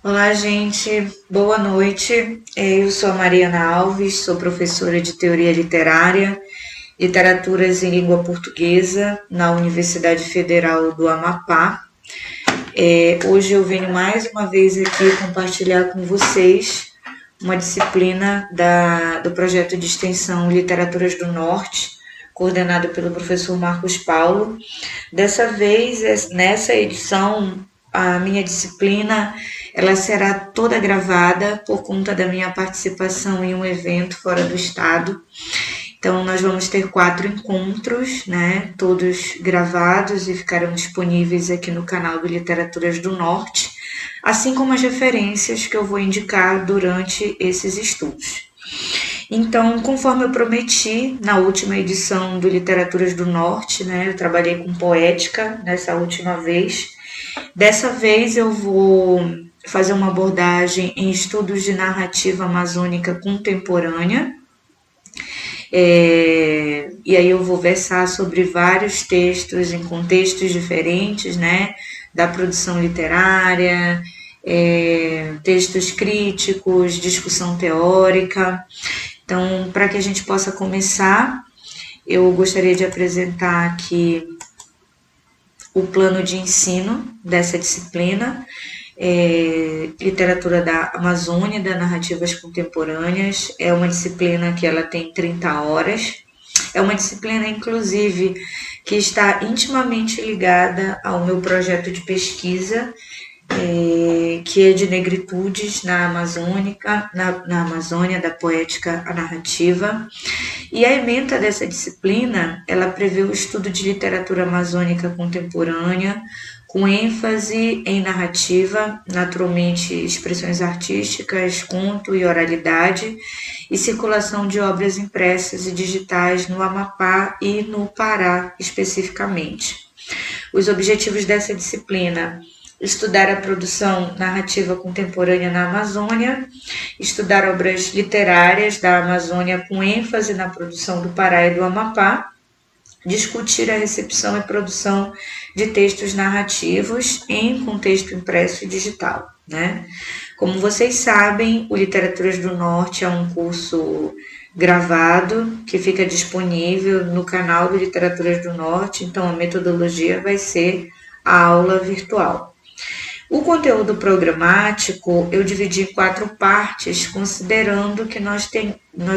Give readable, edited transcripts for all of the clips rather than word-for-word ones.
Olá, gente. Boa noite. Eu sou a Mariana Alves, sou professora de Teoria Literária, Literaturas em Língua Portuguesa na Universidade Federal do Amapá. Hoje eu venho mais uma vez aqui compartilhar com vocês uma disciplina do projeto de extensão Literaturas do Norte, coordenado pelo professor Marcos Paulo. Dessa vez, nessa edição, a minha disciplina ela será toda gravada por conta da minha participação em um evento fora do estado. Então, nós vamos ter 4 encontros, né, todos gravados e ficarão disponíveis aqui no canal do Literaturas do Norte, assim como as referências que eu vou indicar durante esses estudos. Então, conforme eu prometi na última edição do Literaturas do Norte, né, eu trabalhei com poética nessa última vez. Dessa vez eu vou fazer uma abordagem em estudos de narrativa amazônica contemporânea. E aí eu vou versar sobre vários textos em contextos diferentes, né, da produção literária, textos críticos, discussão teórica. Então, para que a gente possa começar, eu gostaria de apresentar aqui o plano de ensino dessa disciplina, Literatura da Amazônia, das Narrativas Contemporâneas. É uma disciplina que ela tem 30 horas. É uma disciplina, inclusive, que está intimamente ligada ao meu projeto de pesquisa, que é de negritudes na Amazônia, da poética à narrativa. E a ementa dessa disciplina, ela prevê o estudo de literatura amazônica contemporânea, com ênfase em narrativa, naturalmente expressões artísticas, conto e oralidade, e circulação de obras impressas e digitais no Amapá e no Pará, especificamente. Os objetivos dessa disciplina: estudar a produção narrativa contemporânea na Amazônia, estudar obras literárias da Amazônia com ênfase na produção do Pará e do Amapá, discutir a recepção e produção de textos narrativos em contexto impresso e digital, né? Como vocês sabem, o Literaturas do Norte é um curso gravado que fica disponível no canal do Literaturas do Norte, então a metodologia vai ser a aula virtual. O conteúdo programático eu dividi em 4 partes, considerando que nós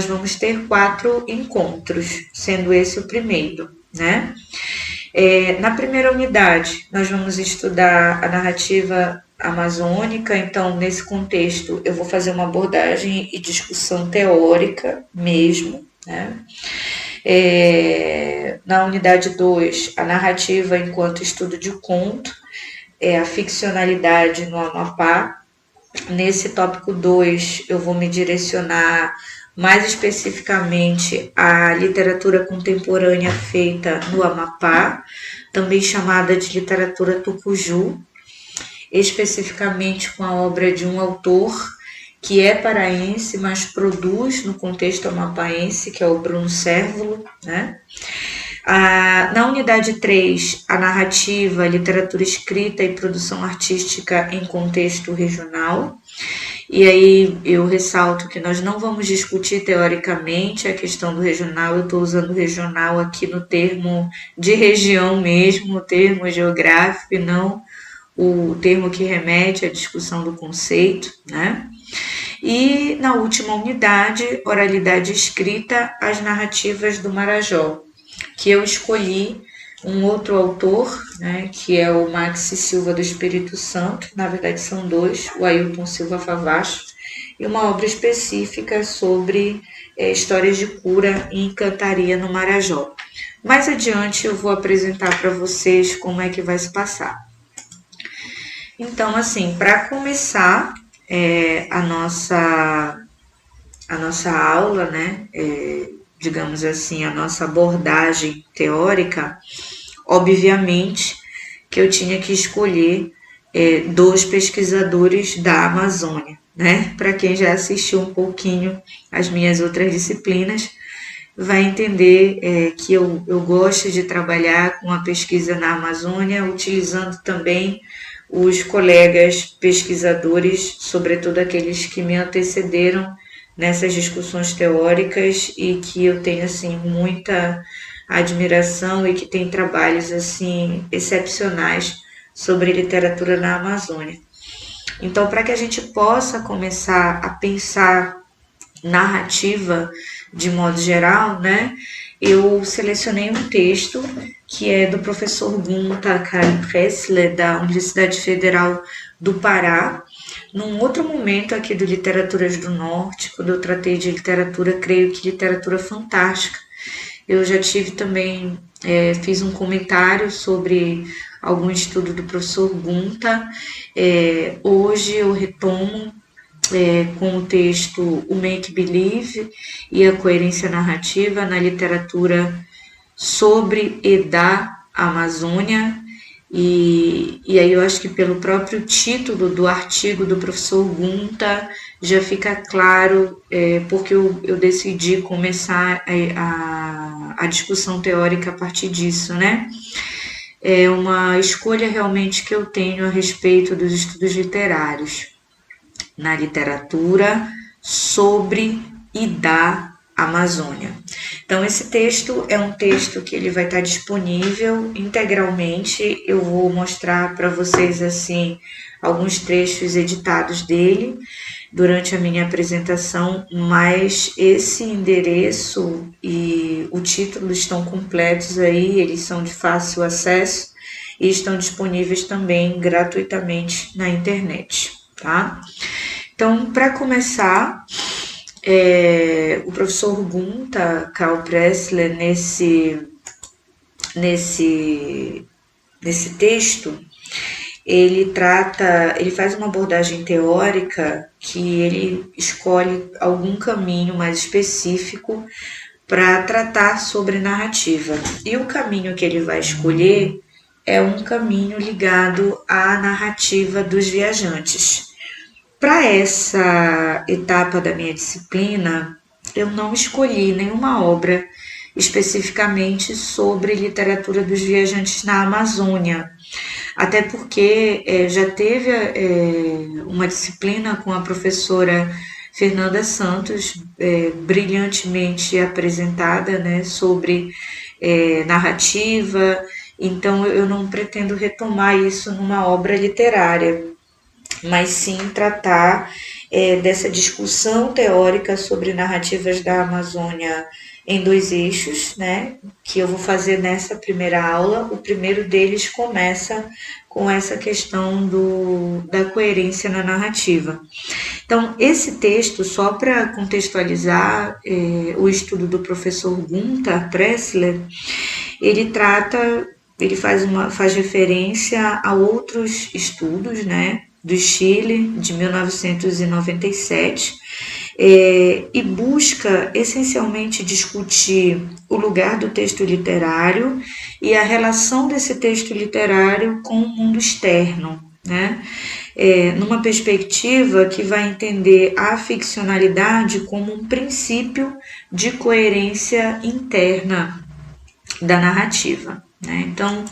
vamos ter 4 encontros, sendo esse o primeiro, né? Na primeira unidade, nós vamos estudar a narrativa amazônica. Então, nesse contexto, eu vou fazer uma abordagem e discussão teórica mesmo, né? Na unidade 2, a narrativa enquanto estudo de conto, a ficcionalidade no Amapá. Nesse tópico 2, eu vou me direcionar mais especificamente à literatura contemporânea feita no Amapá, também chamada de literatura tucuju, especificamente com a obra de um autor que é paraense, mas produz no contexto amapaense, que é o Bruno Cérvulo, né? Na unidade 3, a narrativa, literatura escrita e produção artística em contexto regional. E aí eu ressalto que nós não vamos discutir teoricamente a questão do regional. Eu estou usando regional aqui no termo de região mesmo, o termo geográfico, e não o termo que remete à discussão do conceito, né? E na última unidade, oralidade escrita, as narrativas do Marajó, que eu escolhi um outro autor, né, que é o Maxi Silva do Espírito Santo. Na verdade são 2, o Ailton Silva Favacho, e uma obra específica sobre histórias de cura e encantaria no Marajó. Mais adiante eu vou apresentar para vocês como é que vai se passar. Então, assim, para começar a nossa aula, né, digamos assim, a nossa abordagem teórica, obviamente que eu tinha que escolher 2 pesquisadores da Amazônia, né? Para quem já assistiu um pouquinho às minhas outras disciplinas, vai entender que eu gosto de trabalhar com a pesquisa na Amazônia, utilizando também os colegas pesquisadores, sobretudo aqueles que me antecederam nessas discussões teóricas e que eu tenho assim muita admiração e que tem trabalhos assim excepcionais sobre literatura na Amazônia. Então, para que a gente possa começar a pensar narrativa de modo geral, né, eu selecionei um texto que é do professor Gunta Karl Pressler, da Universidade Federal do Pará. Num outro momento aqui do Literaturas do Norte, quando eu tratei de literatura, creio que literatura fantástica, eu já tive também, fiz um comentário sobre algum estudo do professor Gunta. Hoje eu retomo com o texto O Make Believe e a Coerência Narrativa na Literatura sobre e da Amazônia. E aí eu acho que pelo próprio título do artigo do professor Gunta já fica claro porque eu decidi começar a discussão teórica a partir disso, né? É uma escolha realmente que eu tenho a respeito dos estudos literários na literatura sobre e da Amazônia. Então, esse texto é um texto que ele vai estar disponível integralmente. Eu vou mostrar para vocês assim alguns trechos editados dele durante a minha apresentação, mas esse endereço e o título estão completos aí, eles são de fácil acesso e estão disponíveis também gratuitamente na internet, tá? Então, para começar, o professor Gunta Karl Pressler, nesse texto, ele faz uma abordagem teórica que ele escolhe algum caminho mais específico para tratar sobre narrativa. E o caminho que ele vai escolher é um caminho ligado à narrativa dos viajantes. Para essa etapa da minha disciplina, eu não escolhi nenhuma obra especificamente sobre literatura dos viajantes na Amazônia, até porque já teve uma disciplina com a professora Fernanda Santos, brilhantemente apresentada, né, sobre narrativa, então eu não pretendo retomar isso numa obra literária, mas sim tratar dessa discussão teórica sobre narrativas da Amazônia em 2 eixos, né, que eu vou fazer nessa primeira aula. O primeiro deles começa com essa questão da coerência na narrativa. Então, esse texto, só para contextualizar o estudo do professor Gunta Pressler, ele faz referência a outros estudos, né, do Chile, de 1997, e busca essencialmente discutir o lugar do texto literário e a relação desse texto literário com o mundo externo, né? Numa perspectiva que vai entender a ficcionalidade como um princípio de coerência interna da narrativa, né? Então,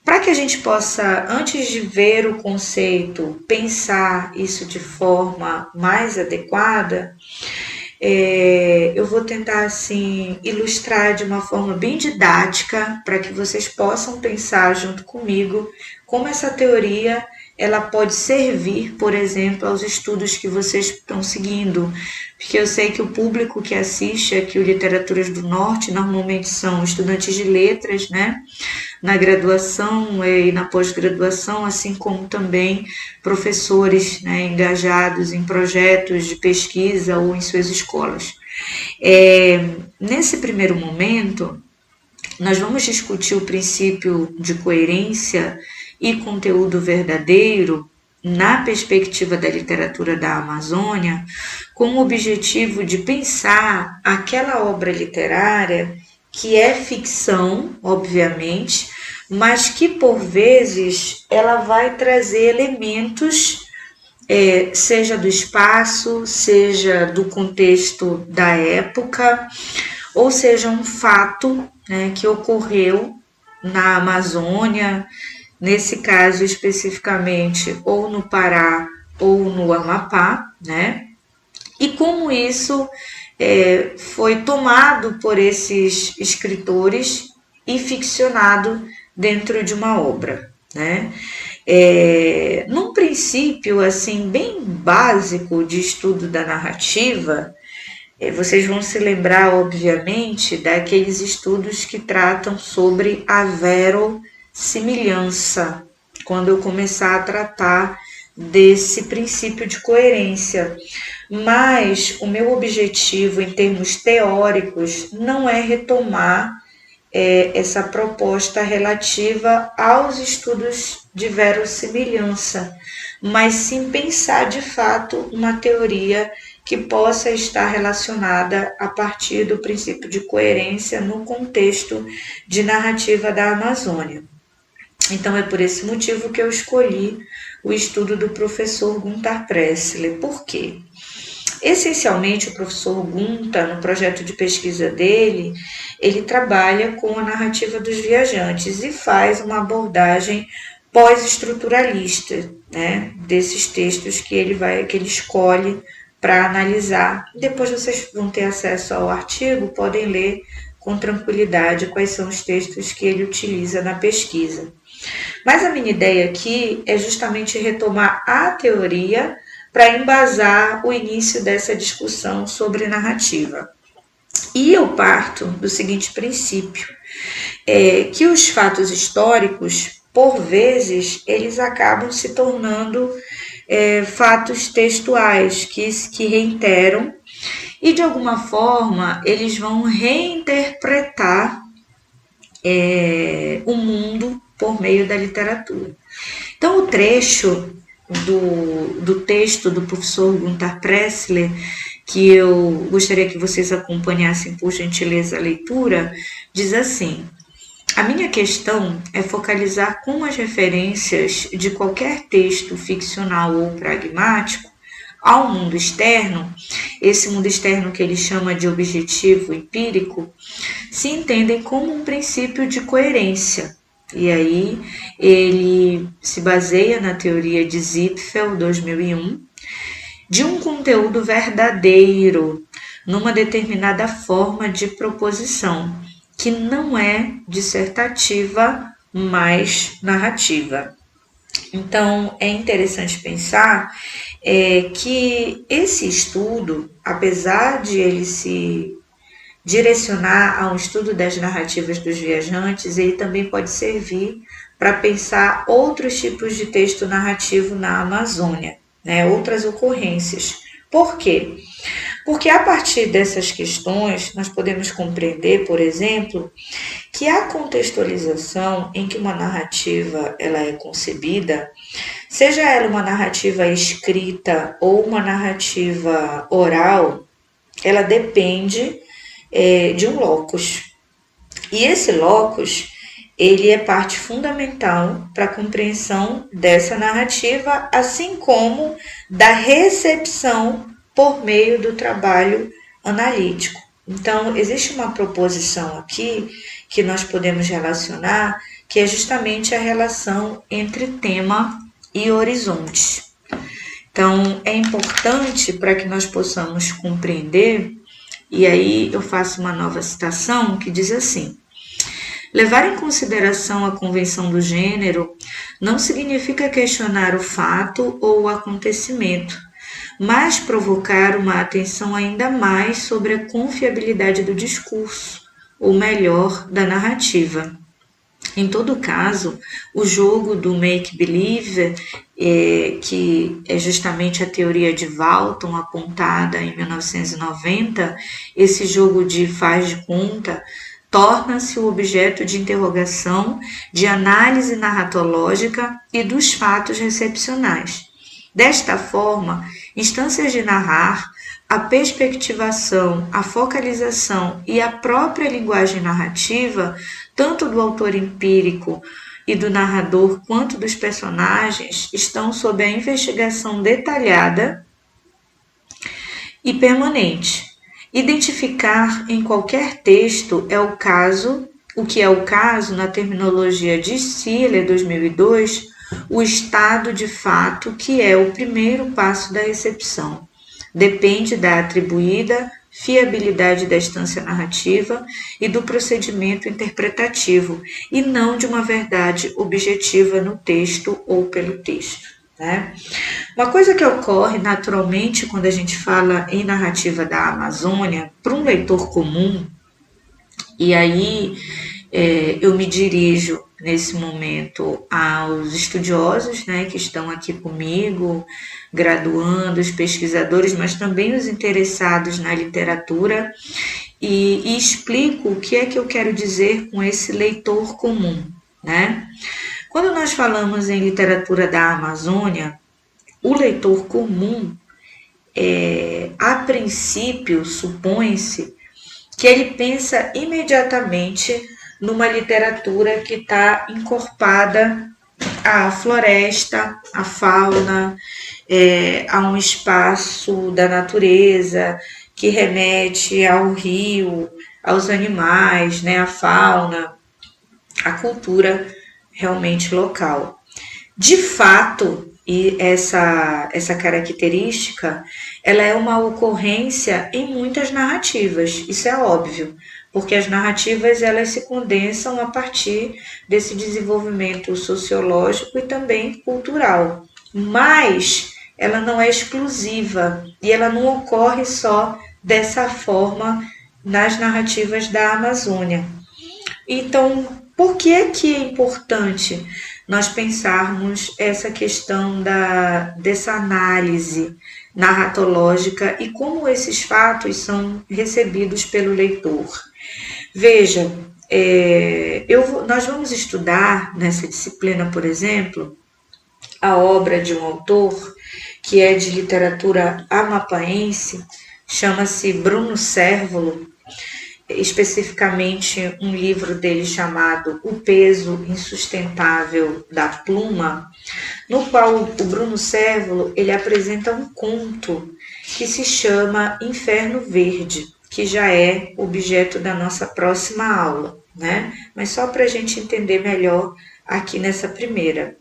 para que a gente possa, antes de ver o conceito, pensar isso de forma mais adequada, eu vou tentar assim ilustrar de uma forma bem didática para que vocês possam pensar junto comigo como essa teoria ela pode servir, por exemplo, aos estudos que vocês estão seguindo, porque eu sei que o público que assiste aqui o Literaturas do Norte normalmente são estudantes de letras, né, na graduação e na pós-graduação, assim como também professores, né, engajados em projetos de pesquisa ou em suas escolas. Nesse primeiro momento, nós vamos discutir o princípio de coerência e conteúdo verdadeiro na perspectiva da literatura da Amazônia, com o objetivo de pensar aquela obra literária que é ficção, obviamente, mas que por vezes ela vai trazer elementos, seja do espaço, seja do contexto da época, ou seja um fato, né, que ocorreu na Amazônia, nesse caso especificamente ou no Pará ou no Amapá, né? E como isso foi tomado por esses escritores e ficcionado dentro de uma obra, né? Num princípio assim bem básico de estudo da narrativa, vocês vão se lembrar, obviamente, daqueles estudos que tratam sobre a verossimilhança, quando eu começar a tratar desse princípio de coerência. Mas o meu objetivo em termos teóricos não é retomar essa proposta relativa aos estudos de verossimilhança, mas sim pensar de fato uma teoria que possa estar relacionada a partir do princípio de coerência no contexto de narrativa da Amazônia. Então é por esse motivo que eu escolhi o estudo do professor Gunther Pressler. Por quê? Essencialmente, o professor Gunther, no projeto de pesquisa dele, ele trabalha com a narrativa dos viajantes e faz uma abordagem pós-estruturalista, né, desses textos que ele escolhe para analisar. Depois vocês vão ter acesso ao artigo, podem ler com tranquilidade quais são os textos que ele utiliza na pesquisa. Mas a minha ideia aqui é justamente retomar a teoria para embasar o início dessa discussão sobre narrativa. E eu parto do seguinte princípio, que os fatos históricos, por vezes, eles acabam se tornando fatos textuais que reiteram e, de alguma forma, eles vão reinterpretar o mundo por meio da literatura. Então, o trecho do texto do professor Gunther Pressler, que eu gostaria que vocês acompanhassem por gentileza a leitura, diz assim: a minha questão é focalizar como as referências de qualquer texto ficcional ou pragmático ao mundo externo, esse mundo externo que ele chama de objetivo empírico, se entendem como um princípio de coerência. E aí ele se baseia na teoria de Ziegfeld, 2001, de um conteúdo verdadeiro numa determinada forma de proposição, que não é dissertativa, mas narrativa. Então, é interessante pensar que esse estudo, apesar de ele se direcionar a um estudo das narrativas dos viajantes, ele também pode servir para pensar outros tipos de texto narrativo na Amazônia, né? Outras ocorrências. Por quê? Porque a partir dessas questões nós podemos compreender, por exemplo, que a contextualização em que uma narrativa ela é concebida, seja ela uma narrativa escrita ou uma narrativa oral, ela depende de um locus. E esse locus, ele é parte fundamental para a compreensão dessa narrativa, assim como da recepção por meio do trabalho analítico. Então, existe uma proposição aqui que nós podemos relacionar, que é justamente a relação entre tema e horizonte. Então, é importante para que nós possamos compreender. E aí eu faço uma nova citação que diz assim: levar em consideração a convenção do gênero não significa questionar o fato ou o acontecimento, mas provocar uma atenção ainda mais sobre a confiabilidade do discurso, ou melhor, da narrativa. Em todo caso, o jogo do make-believe, que é justamente a teoria de Walton apontada em 1990, esse jogo de faz de conta, torna-se o objeto de interrogação, de análise narratológica e dos fatos recepcionais. Desta forma, instâncias de narrar, a perspectivação, a focalização e a própria linguagem narrativa, tanto do autor empírico e do narrador quanto dos personagens, estão sob a investigação detalhada e permanente. Identificar em qualquer texto é o caso o que é o caso, na terminologia de Stiller, 2002, o estado de fato, que é o primeiro passo da recepção. Depende da atribuída fiabilidade da instância narrativa e do procedimento interpretativo, e não de uma verdade objetiva no texto ou pelo texto, né? Uma coisa que ocorre naturalmente quando a gente fala em narrativa da Amazônia, para um leitor comum, e aí eu me dirijo nesse momento aos estudiosos, né, que estão aqui comigo, graduandos, pesquisadores, mas também os interessados na literatura, e explico o que é que eu quero dizer com esse leitor comum, né? Quando nós falamos em literatura da Amazônia, o leitor comum, a princípio, supõe-se que ele pensa imediatamente numa literatura que está encorpada à floresta, à fauna, a um espaço da natureza que remete ao rio, aos animais, né, à fauna, à cultura realmente local. De fato, e essa característica, ela é uma ocorrência em muitas narrativas, isso é óbvio, porque as narrativas elas se condensam a partir desse desenvolvimento sociológico e também cultural, mas ela não é exclusiva e ela não ocorre só dessa forma nas narrativas da Amazônia. Então, por que é importante nós pensarmos essa questão dessa análise narratológica e como esses fatos são recebidos pelo leitor? Veja, nós vamos estudar nessa disciplina, por exemplo, a obra de um autor que é de literatura amapaense, chama-se Bruno Cérvulo, especificamente um livro dele chamado O Peso Insustentável da Pluma, no qual o Bruno Cérvulo ele apresenta um conto que se chama Inferno Verde, que já é objeto da nossa próxima aula, né? Mas só para a gente entender melhor aqui nessa primeira.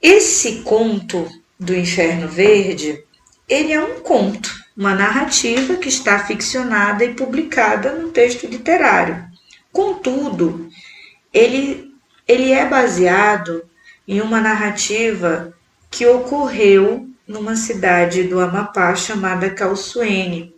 Esse conto do Inferno Verde, ele é um conto, uma narrativa que está ficcionada e publicada num texto literário. Contudo, ele é baseado em uma narrativa que ocorreu numa cidade do Amapá chamada Calçoene,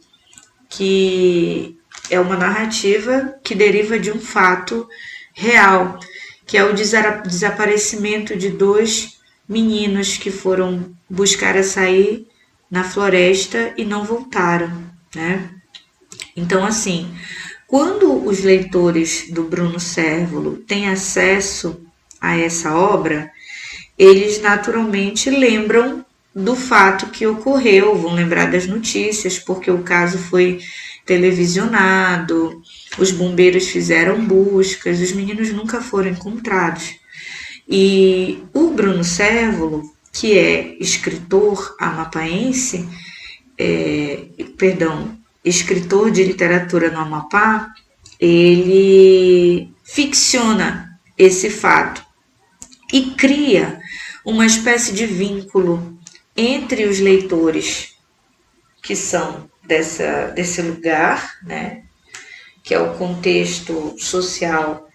que é uma narrativa que deriva de um fato real, que é o desaparecimento de 2 meninos que foram buscar açaí na floresta e não voltaram, né? Então, assim, quando os leitores do Bruno Cérvulo têm acesso a essa obra, eles naturalmente lembram do fato que ocorreu, vão lembrar das notícias, porque o caso foi televisionado, os bombeiros fizeram buscas, os meninos nunca foram encontrados. E o Bruno Cérvulo, que é escritor amapaense, escritor de literatura no Amapá, ele ficciona esse fato e cria uma espécie de vínculo entre os leitores que são desse lugar, né, que é o contexto social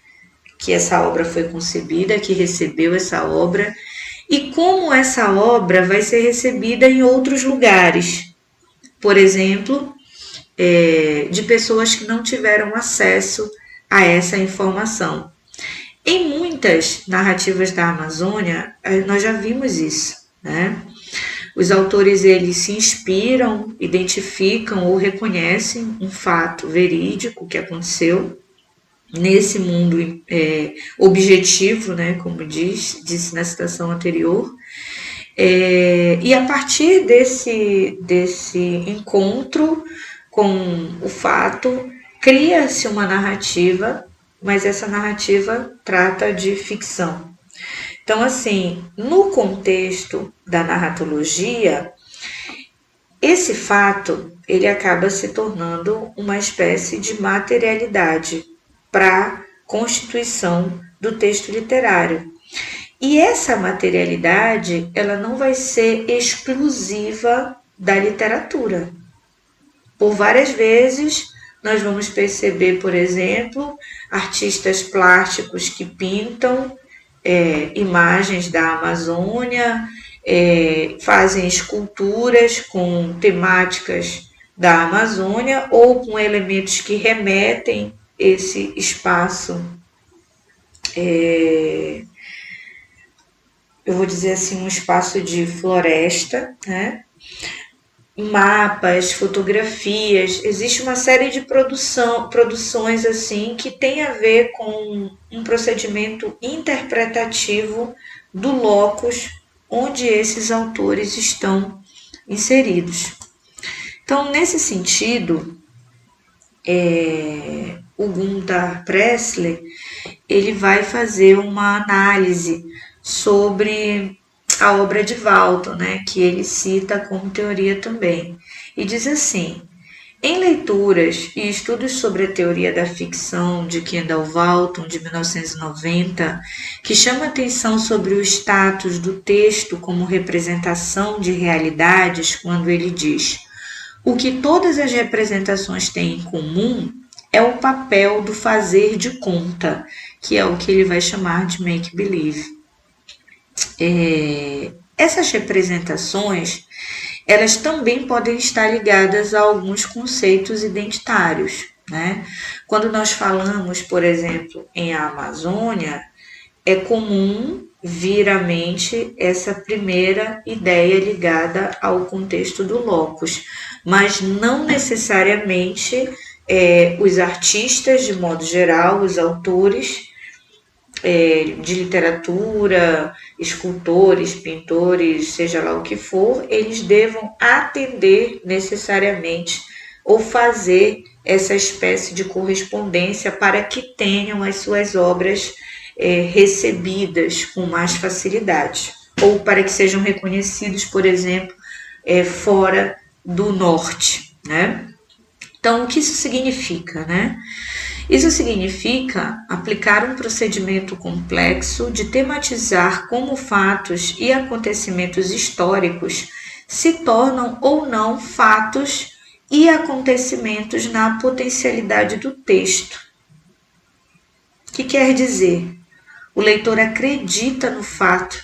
que essa obra foi concebida, que recebeu essa obra, e como essa obra vai ser recebida em outros lugares. Por exemplo, de pessoas que não tiveram acesso a essa informação. Em muitas narrativas da Amazônia, nós já vimos isso, né? Os autores eles se inspiram, identificam ou reconhecem um fato verídico que aconteceu nesse mundo objetivo, né, como disse na citação anterior, e a partir desse encontro com o fato, cria-se uma narrativa, mas essa narrativa trata de ficção. Então, assim, no contexto da narratologia, esse fato ele acaba se tornando uma espécie de materialidade para constituição do texto literário. E essa materialidade, ela não vai ser exclusiva da literatura. Por várias vezes, nós vamos perceber, por exemplo, artistas plásticos que pintam imagens da Amazônia, fazem esculturas com temáticas da Amazônia ou com elementos que remetem esse espaço, eu vou dizer assim, um espaço de floresta, né? Mapas, fotografias, existe uma série de produções assim que tem a ver com um procedimento interpretativo do locus onde esses autores estão inseridos. Então, nesse sentido, o Gunter Pressler ele vai fazer uma análise sobre a obra de Walton, né, que ele cita como teoria também, e diz assim: em leituras e estudos sobre a teoria da ficção de Kendall Walton, de 1990, que chama atenção sobre o status do texto como representação de realidades, quando ele diz: o que todas as representações têm em comum é o papel do fazer de conta, que é o que ele vai chamar de make-believe. Essas representações, elas também podem estar ligadas a alguns conceitos identitários, né? Quando nós falamos, por exemplo, em Amazônia, é comum vir à mente essa primeira ideia ligada ao contexto do locus, mas não necessariamente os artistas, de modo geral, os autores de literatura, escultores, pintores, seja lá o que for, eles devam atender necessariamente ou fazer essa espécie de correspondência para que tenham as suas obras recebidas com mais facilidade, ou para que sejam reconhecidos, por exemplo, fora do norte, né? Então, o que isso significa, né? Isso significa aplicar um procedimento complexo de tematizar como fatos e acontecimentos históricos se tornam ou não fatos e acontecimentos na potencialidade do texto. O que quer dizer? O leitor acredita no fato,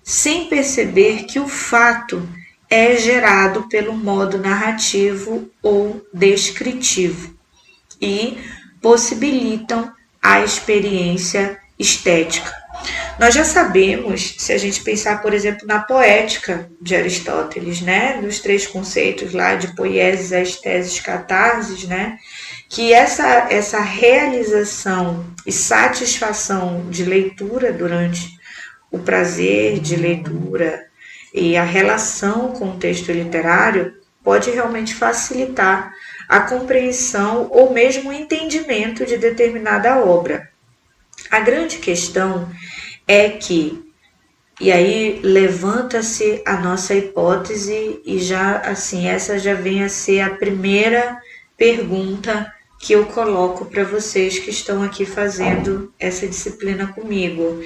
sem perceber que o fato é gerado pelo modo narrativo ou descritivo e possibilitam a experiência estética. Nós já sabemos, se a gente pensar, por exemplo, na poética de Aristóteles, né, nos 3 conceitos lá de poiesis, estesis, catarsis, né, que essa realização e satisfação de leitura durante o prazer de leitura e a relação com o texto literário pode realmente facilitar a compreensão ou mesmo o entendimento de determinada obra. A grande questão é que, e aí levanta-se a nossa hipótese e já assim, essa já vem a ser a primeira pergunta que eu coloco para vocês que estão aqui fazendo essa disciplina comigo.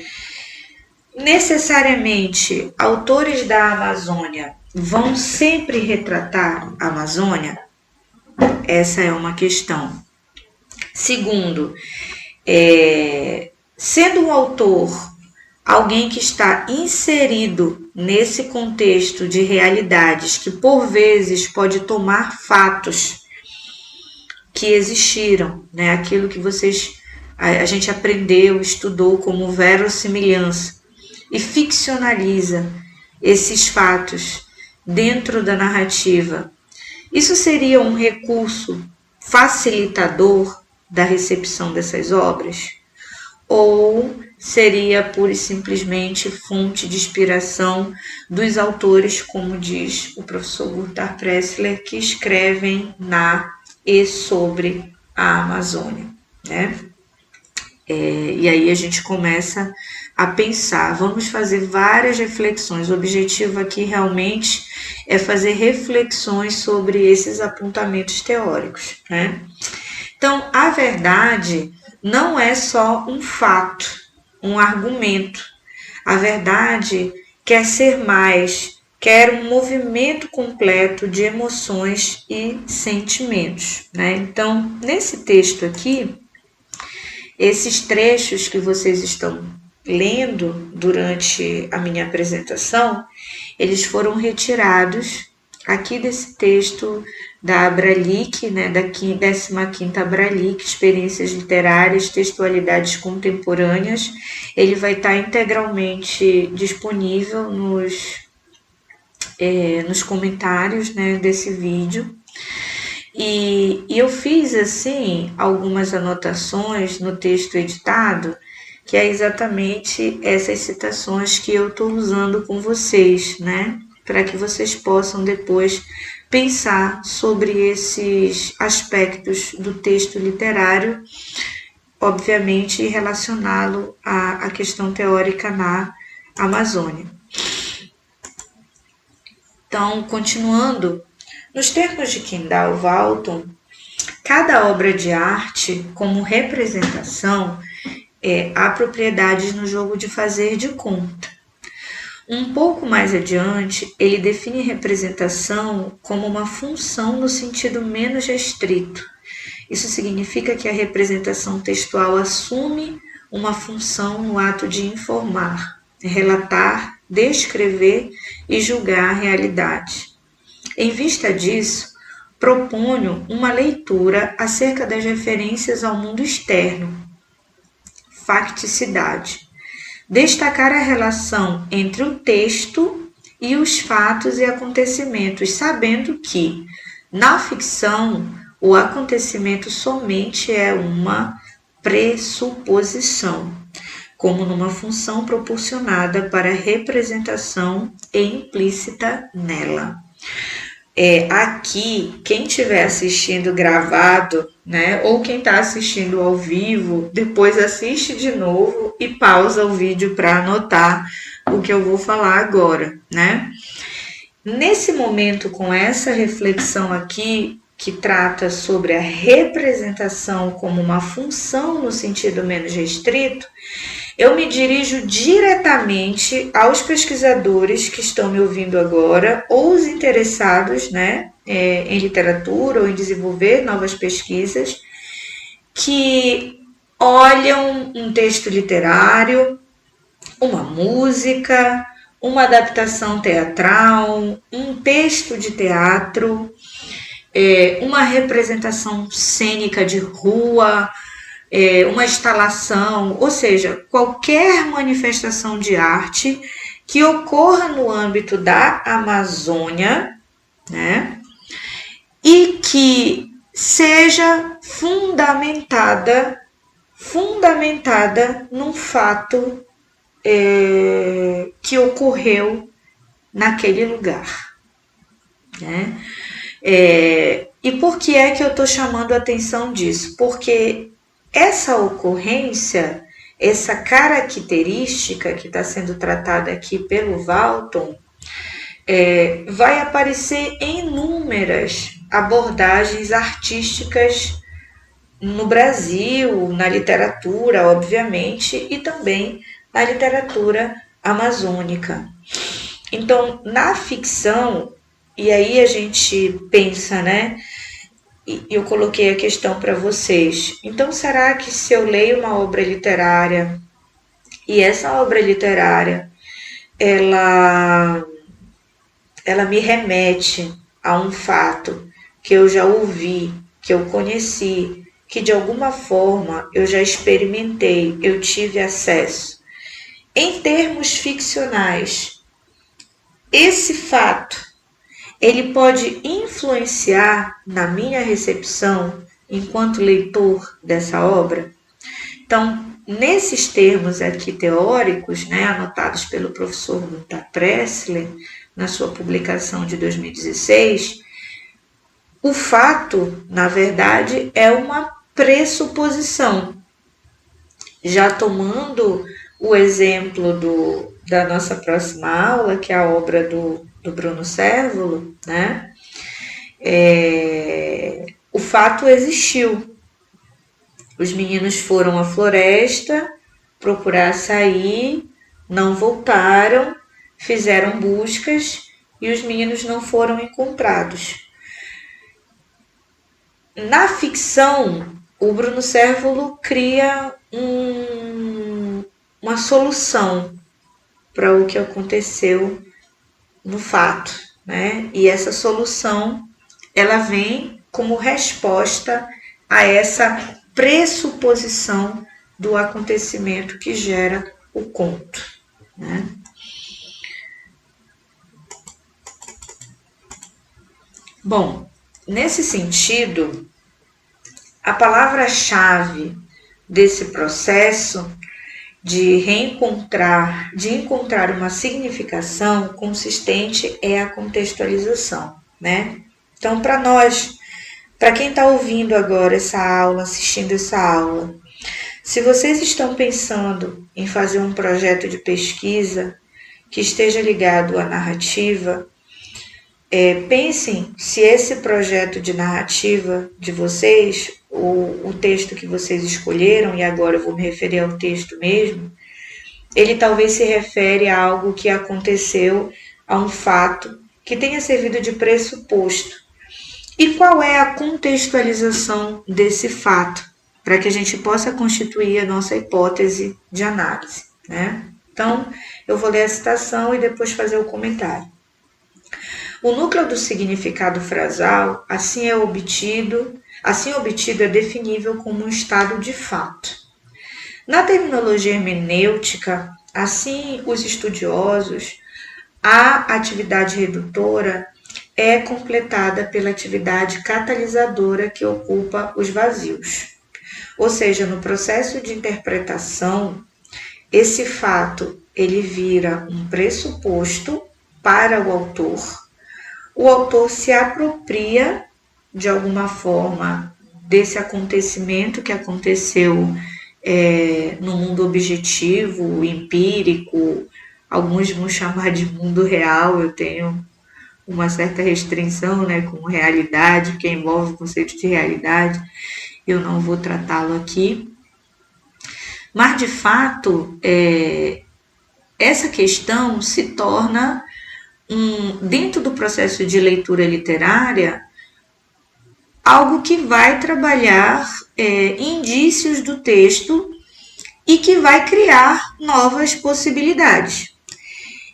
Necessariamente, autores da Amazônia vão sempre retratar a Amazônia? Essa é uma questão. Segundo, sendo um autor alguém que está inserido nesse contexto de realidades que por vezes pode tomar fatos que existiram, né? Aquilo que a gente aprendeu, estudou como verossimilhança e ficcionaliza esses fatos dentro da narrativa. Isso seria um recurso facilitador da recepção dessas obras? Ou seria pura e simplesmente fonte de inspiração dos autores, como diz o professor Gunter Pressler, que escrevem na e sobre a Amazônia, né? E aí a gente começa a pensar, vamos fazer várias reflexões. O objetivo aqui realmente é fazer reflexões sobre esses apontamentos teóricos, né? Então, a verdade não é só um fato, um argumento. A verdade quer ser mais, quer um movimento completo de emoções e sentimentos, né? Então, nesse texto aqui, esses trechos que vocês estão lendo durante a minha apresentação, eles foram retirados aqui desse texto da Abralic, né, da 15ª Abralic, Experiências Literárias, Textualidades Contemporâneas. Ele vai estar integralmente disponível nos comentários, né, desse vídeo. E eu fiz, assim, algumas anotações no texto editado, que é exatamente essas citações que eu estou usando com vocês, né? Para que vocês possam depois pensar sobre esses aspectos do texto literário, obviamente, e relacioná-lo à questão teórica na Amazônia. Então, continuando, nos termos de Kendall Walton, cada obra de arte, como representação, há propriedades no jogo de fazer de conta. Um pouco mais adiante, ele define representação como uma função no sentido menos restrito. Isso significa que a representação textual assume uma função no ato de informar, relatar, descrever e julgar a realidade. Em vista disso, proponho uma leitura acerca das referências ao mundo externo, facticidade. Destacar a relação entre o texto e os fatos e acontecimentos, sabendo que, na ficção, o acontecimento somente é uma pressuposição, como numa função proporcionada para a representação implícita nela. Aqui, quem estiver assistindo gravado, né, ou quem está assistindo ao vivo, depois assiste de novo e pausa o vídeo para anotar o que eu vou falar agora, né? Nesse momento, com essa reflexão aqui, que trata sobre a representação como uma função no sentido menos restrito, eu me dirijo diretamente aos pesquisadores que estão me ouvindo agora, ou os interessados, né, em literatura ou em desenvolver novas pesquisas, que olham um texto literário, uma música, uma adaptação teatral, um texto de teatro, uma representação cênica de rua, uma instalação, ou seja, qualquer manifestação de arte que ocorra no âmbito da Amazônia, né, e que seja fundamentada num fato que ocorreu naquele lugar, né? E por que é que eu estou chamando a atenção disso? Porque essa ocorrência, essa característica que está sendo tratada aqui pelo Walton, vai aparecer em inúmeras abordagens artísticas no Brasil, na literatura, obviamente, e também na literatura amazônica. Então, na ficção, e aí a gente pensa, né? Eu coloquei a questão para vocês. Então, será que se eu leio uma obra literária e essa obra literária ela me remete a um fato que eu já ouvi, que eu conheci, que de alguma forma eu já experimentei, eu tive acesso? Em termos ficcionais, esse fato ele pode influenciar na minha recepção enquanto leitor dessa obra? Então, nesses termos aqui teóricos, né, anotados pelo professor Gunther Pressler, na sua publicação de 2016, o fato, na verdade, é uma pressuposição. Já tomando o exemplo da nossa próxima aula, que é a obra do Bruno Cérvulo, né? O fato existiu, Os meninos foram à floresta procurar açaí, não voltaram, fizeram buscas e os meninos não foram encontrados. Na ficção, o Bruno Cérvulo cria uma solução para o que aconteceu no fato, né? E essa solução, ela vem como resposta a essa pressuposição do acontecimento que gera o conto, né? Bom, nesse sentido, a palavra-chave desse processo de encontrar uma significação consistente é a contextualização, né? Então, para nós, para quem está ouvindo agora essa aula, assistindo essa aula, se vocês estão pensando em fazer um projeto de pesquisa que esteja ligado à narrativa, pensem se esse projeto de narrativa de vocês, o texto que vocês escolheram, e agora eu vou me referir ao texto mesmo, ele talvez se refere a algo que aconteceu, a um fato que tenha servido de pressuposto. E qual é a contextualização desse fato, para que a gente possa constituir a nossa hipótese de análise, né? Então, eu vou ler a citação e depois fazer o comentário. O núcleo do significado frasal, assim obtido é definível como um estado de fato. Na terminologia hermenêutica, assim os estudiosos, a atividade redutora é completada pela atividade catalisadora que ocupa os vazios. Ou seja, no processo de interpretação, esse fato ele vira um pressuposto para o autor. O autor se apropria, de alguma forma, desse acontecimento que aconteceu no mundo objetivo, empírico, alguns vão chamar de mundo real, eu tenho uma certa restrição, né, com realidade, que envolve o conceito de realidade, eu não vou tratá-lo aqui. Mas, de fato, essa questão se torna, dentro do processo de leitura literária, algo que vai trabalhar indícios do texto e que vai criar novas possibilidades.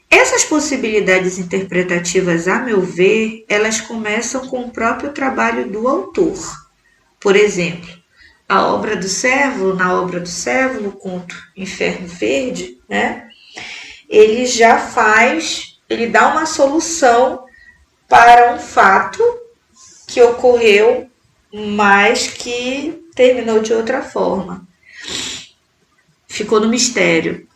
Essas possibilidades interpretativas, a meu ver, elas começam com o próprio trabalho do autor. Por exemplo, na obra do Cérvulo, o conto Inferno Verde, né? Ele dá uma solução para um fato que ocorreu, mas que terminou de outra forma. Ficou no mistério.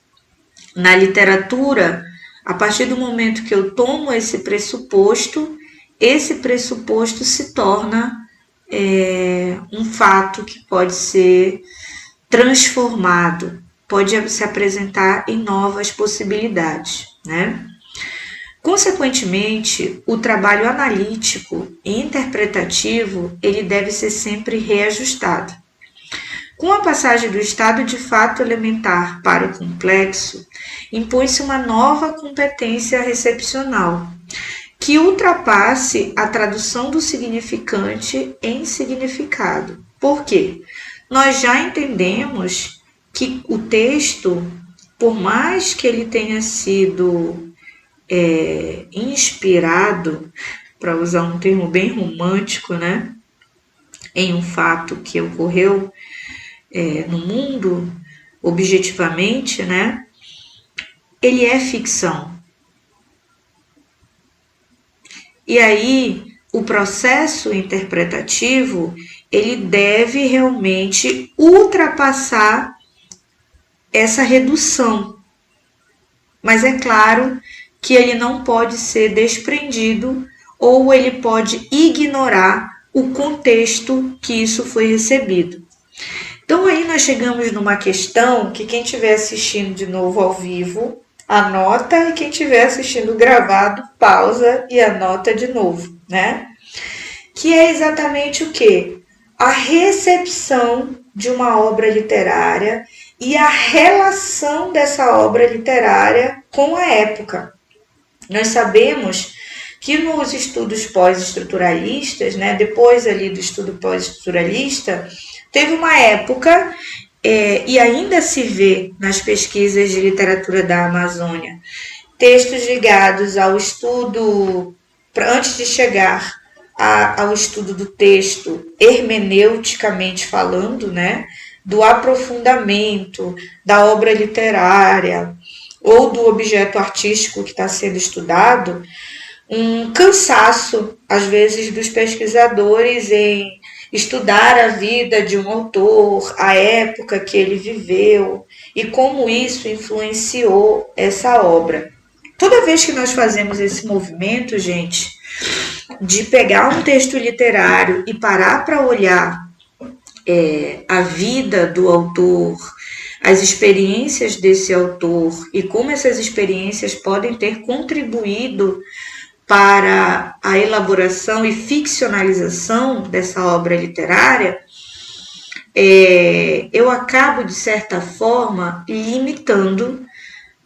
Na literatura, a partir do momento que eu tomo esse pressuposto se torna um fato que pode ser transformado, pode se apresentar em novas possibilidades, né? Consequentemente, o trabalho analítico e interpretativo ele deve ser sempre reajustado. Com a passagem do estado de fato elementar para o complexo, impõe-se uma nova competência recepcional, que ultrapasse a tradução do significante em significado. Por quê? Nós já entendemos que o texto, por mais que ele tenha sido inspirado, para usar um termo bem romântico, né, em um fato que ocorreu no mundo, objetivamente, né, ele é ficção. E aí, o processo interpretativo, ele deve realmente ultrapassar essa redução. Mas é claro que ele não pode ser desprendido ou ele pode ignorar o contexto que isso foi recebido. Então aí nós chegamos numa questão que quem estiver assistindo de novo ao vivo, anota, e quem estiver assistindo gravado, pausa e anota de novo, né? Que é exatamente o quê? a recepção de uma obra literária e a relação dessa obra literária com a época. Nós sabemos que nos estudos pós-estruturalistas, né, depois ali do estudo pós-estruturalista, teve uma época, e ainda se vê nas pesquisas de literatura da Amazônia, textos ligados ao estudo, antes de chegar ao estudo do texto hermeneuticamente falando, né, do aprofundamento da obra literária ou do objeto artístico que está sendo estudado, um cansaço, às vezes, dos pesquisadores em estudar a vida de um autor, a época que ele viveu e como isso influenciou essa obra. Toda vez que nós fazemos esse movimento, gente, de pegar um texto literário e parar para olhar a vida do autor, as experiências desse autor e como essas experiências podem ter contribuído para a elaboração e ficcionalização dessa obra literária, eu acabo, de certa forma, limitando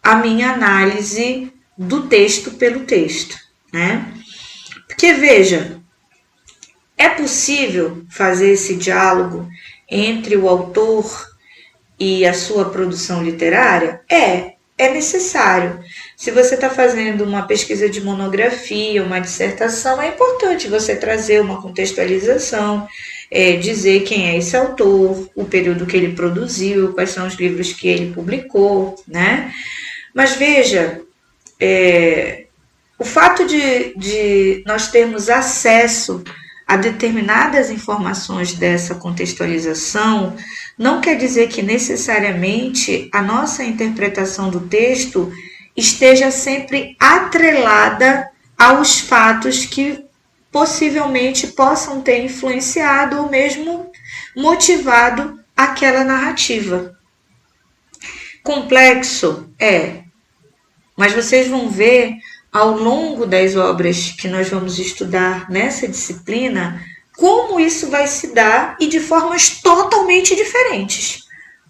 a minha análise do texto pelo texto, né? Porque, veja, é possível fazer esse diálogo entre o autor e a sua produção literária? É necessário. Se você está fazendo uma pesquisa de monografia, uma dissertação, é importante você trazer uma contextualização, dizer quem é esse autor, o período que ele produziu, quais são os livros que ele publicou, né? Mas veja, o fato de nós termos acesso a determinadas informações dessa contextualização não quer dizer que necessariamente a nossa interpretação do texto esteja sempre atrelada aos fatos que possivelmente possam ter influenciado ou mesmo motivado aquela narrativa. Complexo mas vocês vão ver ao longo das obras que nós vamos estudar nessa disciplina como isso vai se dar e de formas totalmente diferentes,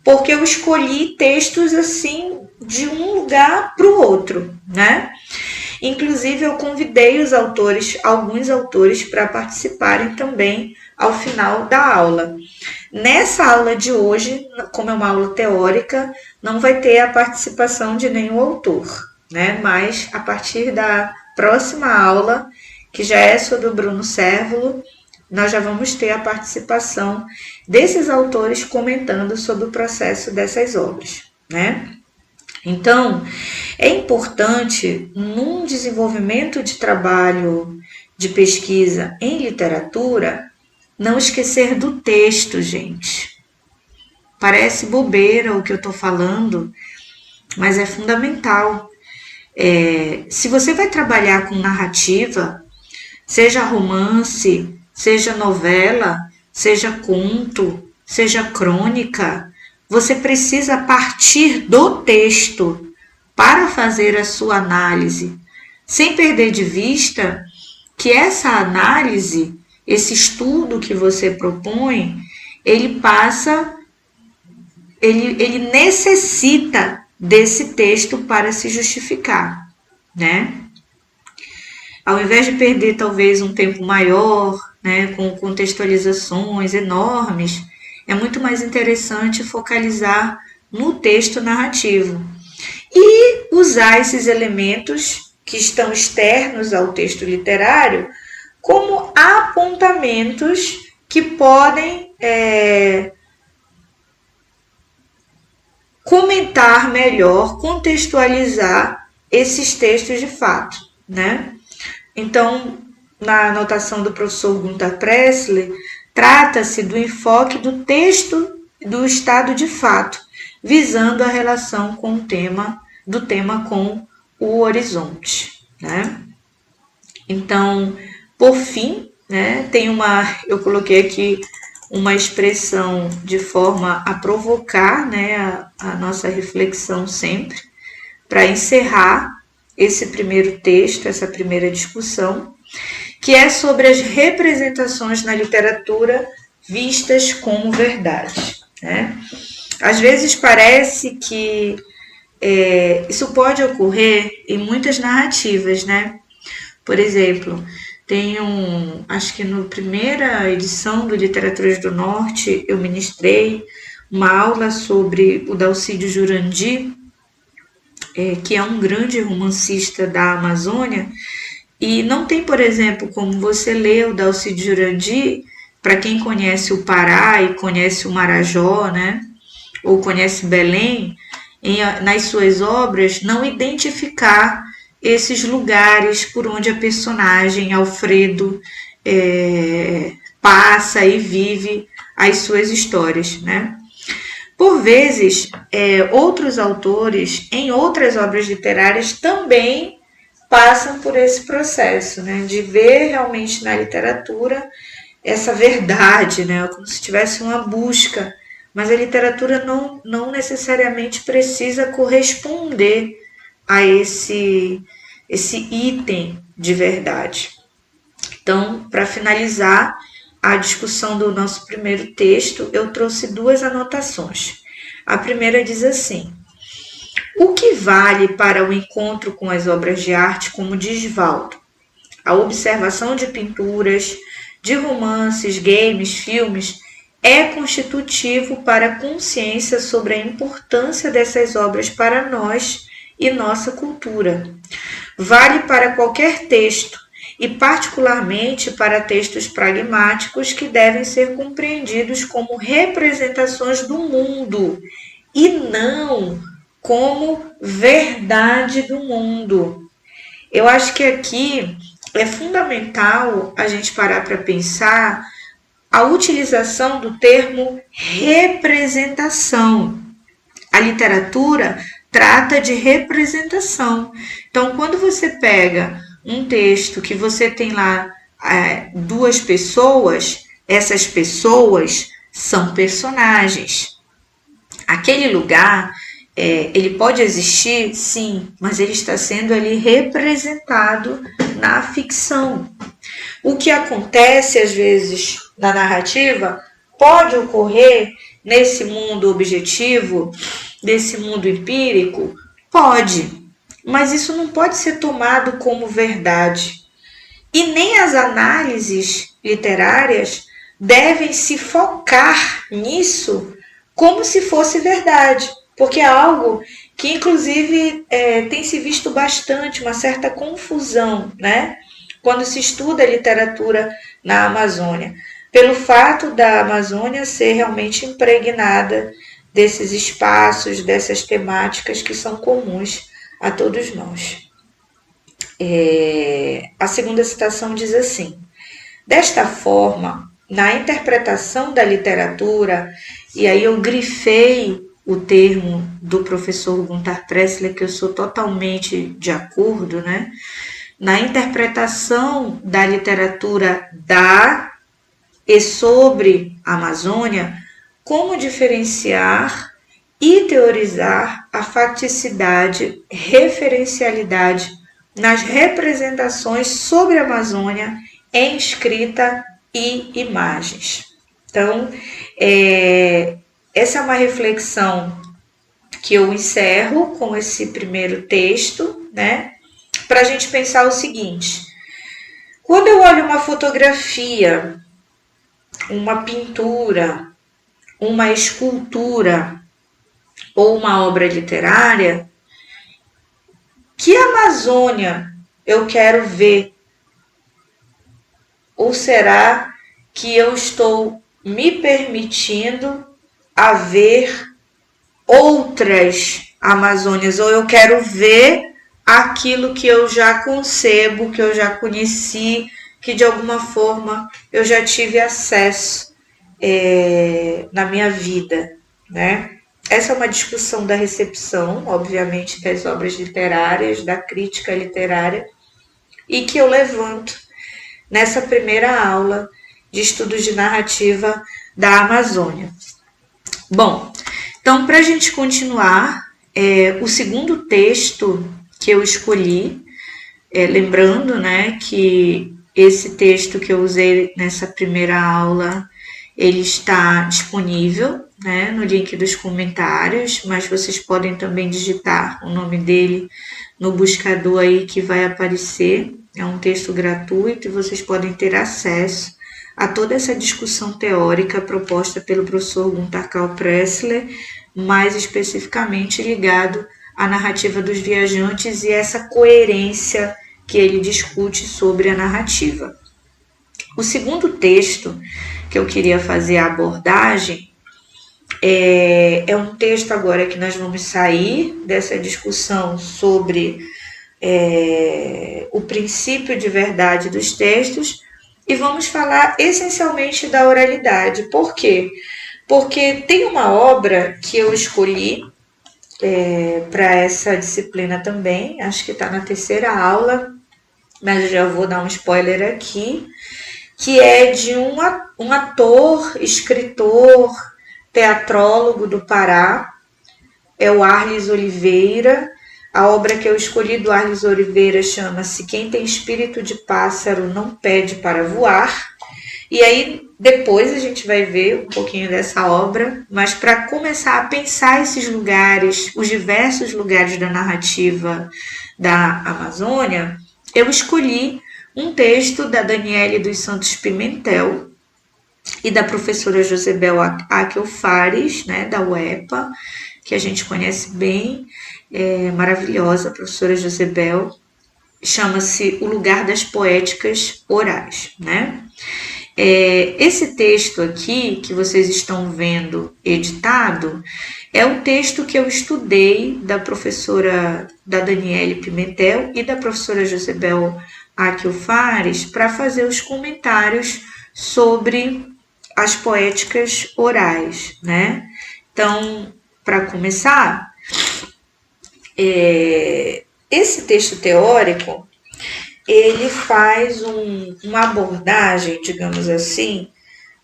porque eu escolhi textos assim de um lugar para o outro, né? Inclusive eu convidei alguns autores para participarem também ao final da aula. Nessa aula de hoje, como é uma aula teórica, não vai ter a participação de nenhum autor, né? Mas a partir da próxima aula, que já é sobre o Bruno Cérvulo, nós já vamos ter a participação desses autores comentando sobre o processo dessas obras, né? Então, é importante, num desenvolvimento de trabalho de pesquisa em literatura, não esquecer do texto, gente. Parece bobeira o que eu estou falando, mas é fundamental. Se você vai trabalhar com narrativa, seja romance, seja novela, seja conto, seja crônica, você precisa partir do texto para fazer a sua análise, sem perder de vista que essa análise, esse estudo que você propõe, ele necessita desse texto para se justificar, né? Ao invés de perder talvez um tempo maior, né, com contextualizações enormes, é muito mais interessante focalizar no texto narrativo e usar esses elementos que estão externos ao texto literário como apontamentos que podem comentar melhor, contextualizar esses textos de fato, né? Então, na anotação do professor Gunther Pressler, trata-se do enfoque do texto do estado de fato, visando a relação com do tema com o horizonte, né? Então, por fim, né, eu coloquei aqui uma expressão de forma a provocar, né, a nossa reflexão sempre, para encerrar esse primeiro texto, essa primeira discussão, que é sobre as representações na literatura vistas como verdade, né? Às vezes parece que isso pode ocorrer em muitas narrativas, né? Por exemplo, tem acho que na primeira edição do Literaturas do Norte, eu ministrei uma aula sobre o Dalcídio Jurandir, que é um grande romancista da Amazônia, e não tem, por exemplo, como você ler o Dalcídio Jurandir, para quem conhece o Pará e conhece o Marajó, né? Ou conhece Belém, nas suas obras, não identificar esses lugares por onde a personagem Alfredo passa e vive as suas histórias, né? Por vezes, outros autores, em outras obras literárias, também passam por esse processo, né? De ver realmente na literatura essa verdade, né? Como se tivesse uma busca, mas a literatura não necessariamente precisa corresponder a esse item de verdade. Então, para finalizar a discussão do nosso primeiro texto, eu trouxe 2 anotações. A primeira diz assim: o que vale para o encontro com as obras de arte, como diz Valdo? A observação de pinturas, de romances, games, filmes, é constitutivo para a consciência sobre a importância dessas obras para nós e nossa cultura. Vale para qualquer texto, e particularmente para textos pragmáticos que devem ser compreendidos como representações do mundo e não como verdade do mundo. Eu acho que aqui é fundamental a gente parar para pensar a utilização do termo representação. A literatura trata de representação. Então, quando você pega um texto que você tem lá 2 pessoas, essas pessoas são personagens. Aquele lugar, ele pode existir, sim, mas ele está sendo ali representado na ficção. O que acontece, às vezes, na narrativa, pode ocorrer nesse mundo objetivo, nesse mundo empírico? Pode, mas isso não pode ser tomado como verdade. E nem as análises literárias devem se focar nisso como se fosse verdade, porque é algo que, inclusive, tem se visto bastante, uma certa confusão, né? Quando se estuda a literatura na Amazônia, pelo fato da Amazônia ser realmente impregnada desses espaços, dessas temáticas que são comuns a todos nós. A segunda citação diz assim: desta forma, na interpretação da literatura, e aí eu grifei o termo do professor Gunther Pressler, que eu sou totalmente de acordo, né? Na interpretação da literatura da e sobre a Amazônia, como diferenciar e teorizar a facticidade, referencialidade nas representações sobre a Amazônia em escrita e imagens. Então, essa é uma reflexão que eu encerro com esse primeiro texto, né? Para a gente pensar o seguinte: quando eu olho uma fotografia, uma pintura, uma escultura ou uma obra literária, que Amazônia eu quero ver? Ou será que eu estou me permitindo a ver outras Amazônias? Ou eu quero ver aquilo que eu já concebo, que eu já conheci, que de alguma forma eu já tive acesso na minha vida, né? Essa é uma discussão da recepção, obviamente, das obras literárias, da crítica literária, e que eu levanto nessa primeira aula de estudos de narrativa da Amazônia. Bom, então, para a gente continuar, o segundo texto que eu escolhi, lembrando, né, que esse texto que eu usei nessa primeira aula, Ele está disponível, né, no link dos comentários, mas vocês podem também digitar o nome dele no buscador aí que vai aparecer. É um texto gratuito e vocês podem ter acesso a toda essa discussão teórica proposta pelo professor Gunther Karl Pressler, mais especificamente ligado à narrativa dos viajantes e essa coerência que ele discute sobre a narrativa. O segundo texto que eu queria fazer a abordagem é um texto agora que nós vamos sair dessa discussão sobre o princípio de verdade dos textos e vamos falar essencialmente da oralidade. Por quê? Porque tem uma obra que eu escolhi para essa disciplina também, acho que está na terceira aula, mas eu já vou dar um spoiler aqui, que é de um ator, escritor, teatrólogo do Pará, é o Arlis Oliveira. A obra que eu escolhi do Arlis Oliveira chama-se Quem Tem Espírito de Pássaro Não Pede para Voar. E aí depois a gente vai ver um pouquinho dessa obra, mas para começar a pensar esses lugares, os diversos lugares da narrativa da Amazônia, eu escolhi um texto da Daniele dos Santos Pimentel e da professora Josebel Akel Fares, né, da UEPA, que a gente conhece bem, maravilhosa, a professora Josebel, chama-se O Lugar das Poéticas Orais, né? Esse texto aqui, que vocês estão vendo editado, é o texto que eu estudei da professora da Daniele Pimentel e da professora Josebel Akel Fares para fazer os comentários sobre as poéticas orais, né? Então, para começar, esse texto teórico, ele faz uma abordagem, digamos assim,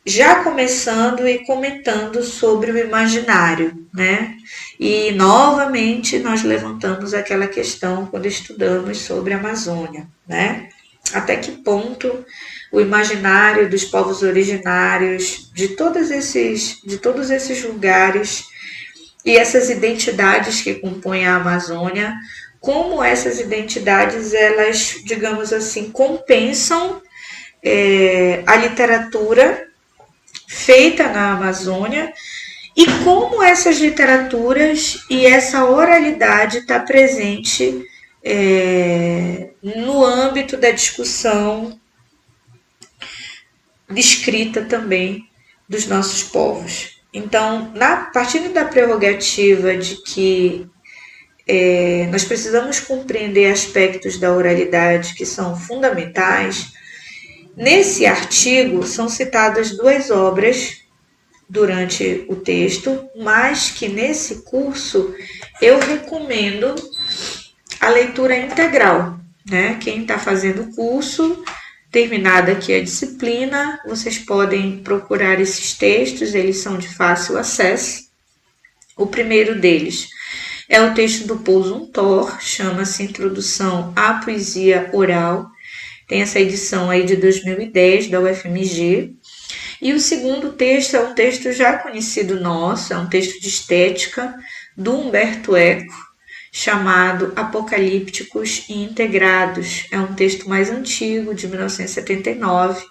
já começando e comentando sobre o imaginário, né? E, novamente, nós levantamos aquela questão quando estudamos sobre a Amazônia, né? Até que ponto o imaginário dos povos originários, de todos esses lugares e essas identidades que compõem a Amazônia, como essas identidades, elas, digamos assim, compensam a literatura feita na Amazônia e como essas literaturas e essa oralidade está presente no âmbito da discussão escrita também dos nossos povos. Então, partindo da prerrogativa de que nós precisamos compreender aspectos da oralidade que são fundamentais, nesse artigo são citadas 2 obras durante o texto, mas que nesse curso eu recomendo a leitura integral, né? Quem está fazendo o curso, terminada aqui a disciplina, vocês podem procurar esses textos, eles são de fácil acesso. O primeiro deles é o texto do Paul Zumthor, chama-se Introdução à Poesia Oral, tem essa edição aí de 2010 da UFMG. E o segundo texto é um texto já conhecido nosso, é um texto de estética do Humberto Eco, chamado Apocalípticos e Integrados. É um texto mais antigo, de 1979,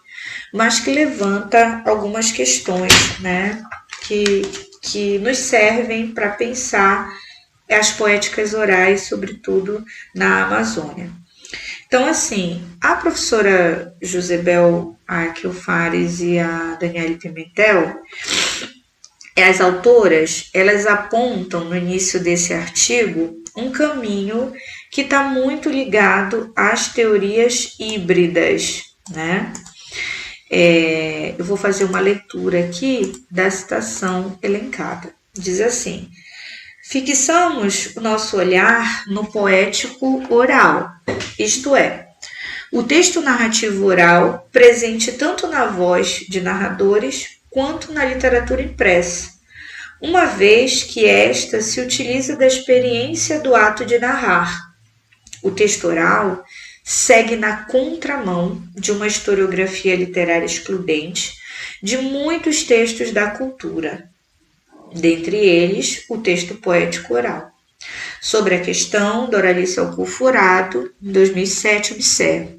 mas que levanta algumas questões, né, que nos servem para pensar as poéticas orais, sobretudo na Amazônia. Então, assim, a professora Josebel Akel Fares e a Daniele Pimentel, as autoras, elas apontam no início desse artigo um caminho que está muito ligado às teorias híbridas, né? Eu vou fazer uma leitura aqui da citação elencada. Diz assim: fixamos o nosso olhar no poético oral, isto é, o texto narrativo oral presente tanto na voz de narradores quanto na literatura impressa, uma vez que esta se utiliza da experiência do ato de narrar. O texto oral segue na contramão de uma historiografia literária excludente, de muitos textos da cultura, dentre eles o texto poético oral. Sobre a questão, Doralice Alcufurato, em 2007, observa: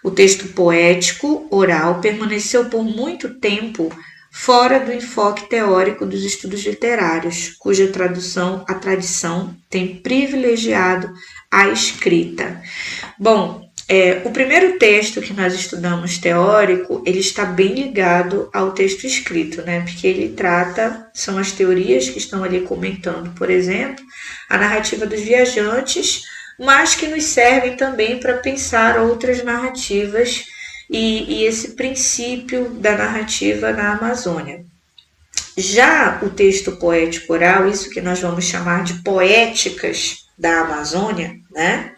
o texto poético oral permaneceu por muito tempo fora do enfoque teórico dos estudos literários, cuja a tradição tem privilegiado a escrita. Bom, o primeiro texto que nós estudamos teórico, ele está bem ligado ao texto escrito, né? Porque ele trata, são as teorias que estão ali comentando, por exemplo, a narrativa dos viajantes, mas que nos servem também para pensar outras narrativas e esse princípio da narrativa na Amazônia. Já o texto poético oral, isso que nós vamos chamar de poéticas da Amazônia, né?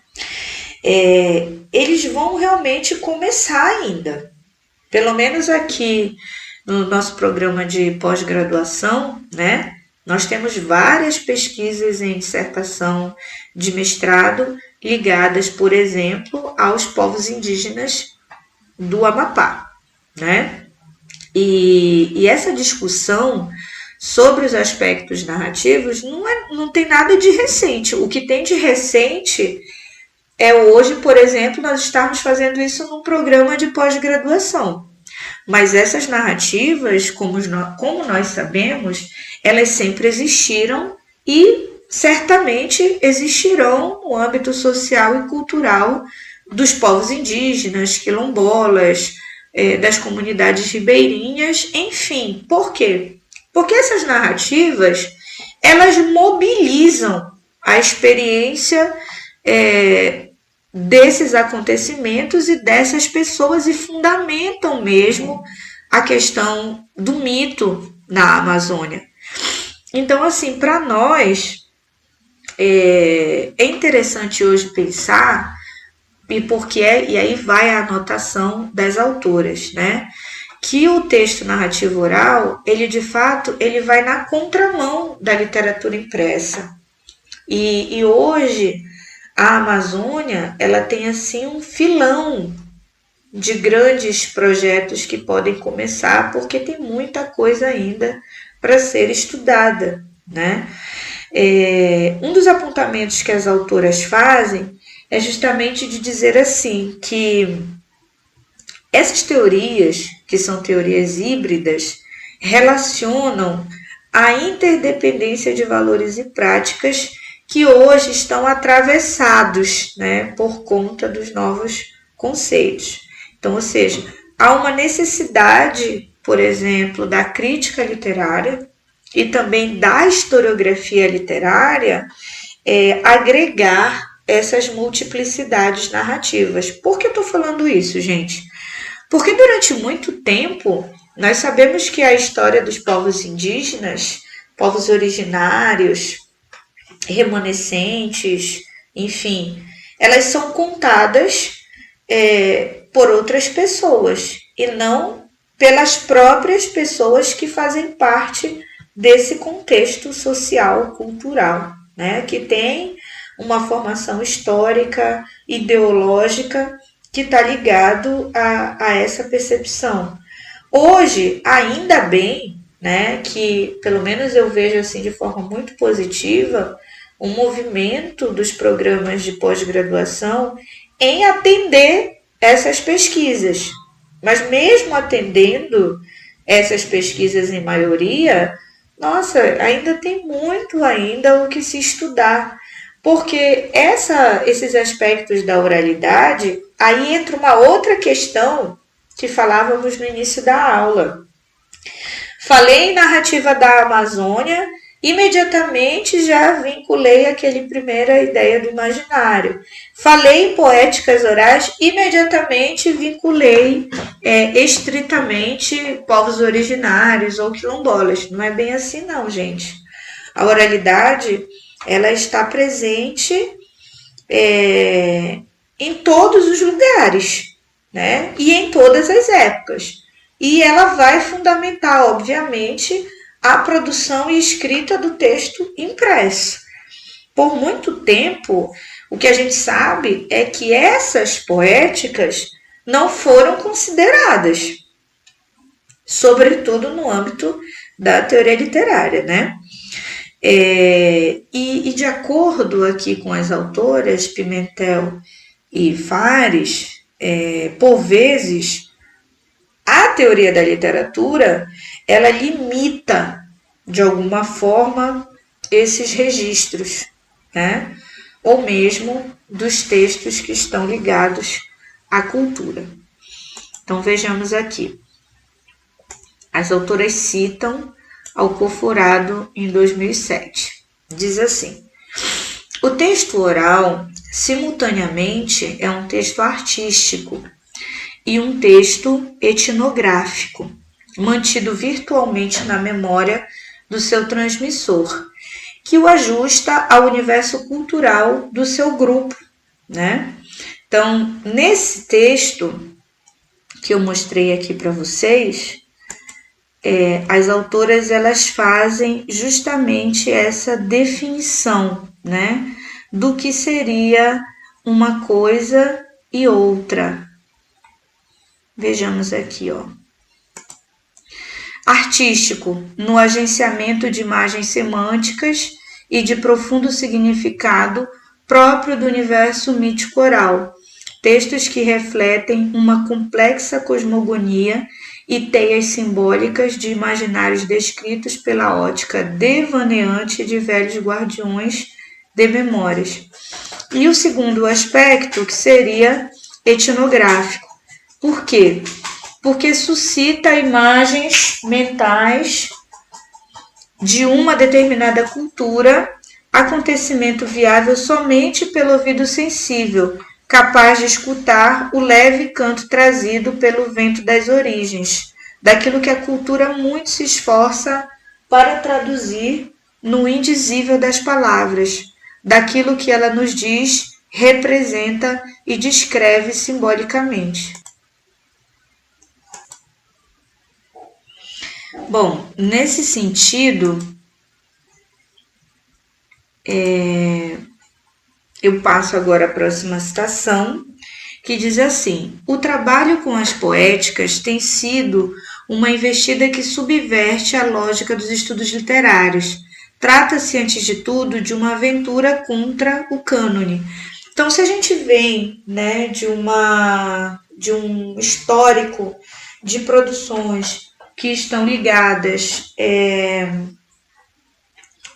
Eles vão realmente começar ainda. Pelo menos aqui no nosso programa de pós-graduação, né? Nós temos várias pesquisas em dissertação de mestrado ligadas, por exemplo, aos povos indígenas do Amapá, né? E essa discussão sobre os aspectos narrativos não tem nada de recente. O que tem de recente é hoje, por exemplo, nós estarmos fazendo isso num programa de pós-graduação. Mas essas narrativas, como nós sabemos, elas sempre existiram e certamente existirão no âmbito social e cultural dos povos indígenas, quilombolas, das comunidades ribeirinhas, enfim. Por quê? Porque essas narrativas, elas mobilizam a experiência desses acontecimentos e dessas pessoas e fundamentam mesmo a questão do mito na Amazônia. Então, assim, para nós é interessante hoje pensar, e aí vai a anotação das autoras, né? Que o texto narrativo oral, ele de fato, ele vai na contramão da literatura impressa. E hoje a Amazônia, ela tem assim um filão de grandes projetos que podem começar, porque tem muita coisa ainda para ser estudada, né? Um dos apontamentos que as autoras fazem é justamente de dizer assim, que essas teorias, que são teorias híbridas, relacionam a interdependência de valores e práticas que hoje estão atravessados, né, por conta dos novos conceitos. Então, ou seja, há uma necessidade, por exemplo, da crítica literária e também da historiografia literária agregar essas multiplicidades narrativas. Por que eu estou falando isso, gente? Porque durante muito tempo nós sabemos que a história dos povos indígenas, povos originários, remanescentes, enfim, elas são contadas por outras pessoas e não pelas próprias pessoas que fazem parte desse contexto social, cultural, né? Que tem uma formação histórica, ideológica, que está ligado a essa percepção. Hoje, ainda bem, né, que pelo menos eu vejo assim de forma muito positiva, um movimento dos programas de pós-graduação em atender essas pesquisas. Mas mesmo atendendo essas pesquisas em maioria, nossa, ainda tem muito ainda o que se estudar. Porque esses aspectos da oralidade, aí entra uma outra questão que falávamos no início da aula. Falei em narrativa da Amazônia, imediatamente já vinculei aquela primeira ideia do imaginário. Falei em poéticas orais, imediatamente vinculei estritamente povos originários ou quilombolas. Não é bem assim não, gente. A oralidade, ela está presente em todos os lugares, né? E em todas as épocas. E ela vai fundamentar, obviamente, a produção e escrita do texto impresso. Por muito tempo, o que a gente sabe é que essas poéticas não foram consideradas. sobretudo no âmbito da teoria literária, né? E de acordo aqui com as autoras Pimentel e Fares, por vezes a teoria da literatura ela limita de alguma forma esses registros, né? Ou mesmo dos textos que estão ligados à cultura. Então vejamos aqui. As autoras citam Alcoforado em 2007. Diz assim: o texto oral, simultaneamente, é um texto artístico e um texto etnográfico, mantido virtualmente na memória do seu transmissor, que o ajusta ao universo cultural do seu grupo, né? Então, nesse texto que eu mostrei aqui para vocês, as autoras elas fazem justamente essa definição, né, do que seria uma coisa e outra. Vejamos aqui, ó. Artístico, no agenciamento de imagens semânticas e de profundo significado próprio do universo mítico oral, textos que refletem uma complexa cosmogonia e teias simbólicas de imaginários descritos pela ótica devaneante de velhos guardiões de memórias. E o segundo aspecto, que seria etnográfico. Por quê? Porque suscita imagens mentais de uma determinada cultura, acontecimento viável somente pelo ouvido sensível, capaz de escutar o leve canto trazido pelo vento das origens, daquilo que a cultura muito se esforça para traduzir no indizível das palavras, daquilo que ela nos diz, representa e descreve simbolicamente. Bom, nesse sentido, eu passo agora a próxima citação, que diz assim: o trabalho com as poéticas tem sido uma investida que subverte a lógica dos estudos literários. Trata-se, antes de tudo, de uma aventura contra o cânone. Então, se a gente vem, né, de um histórico de produções que estão ligadas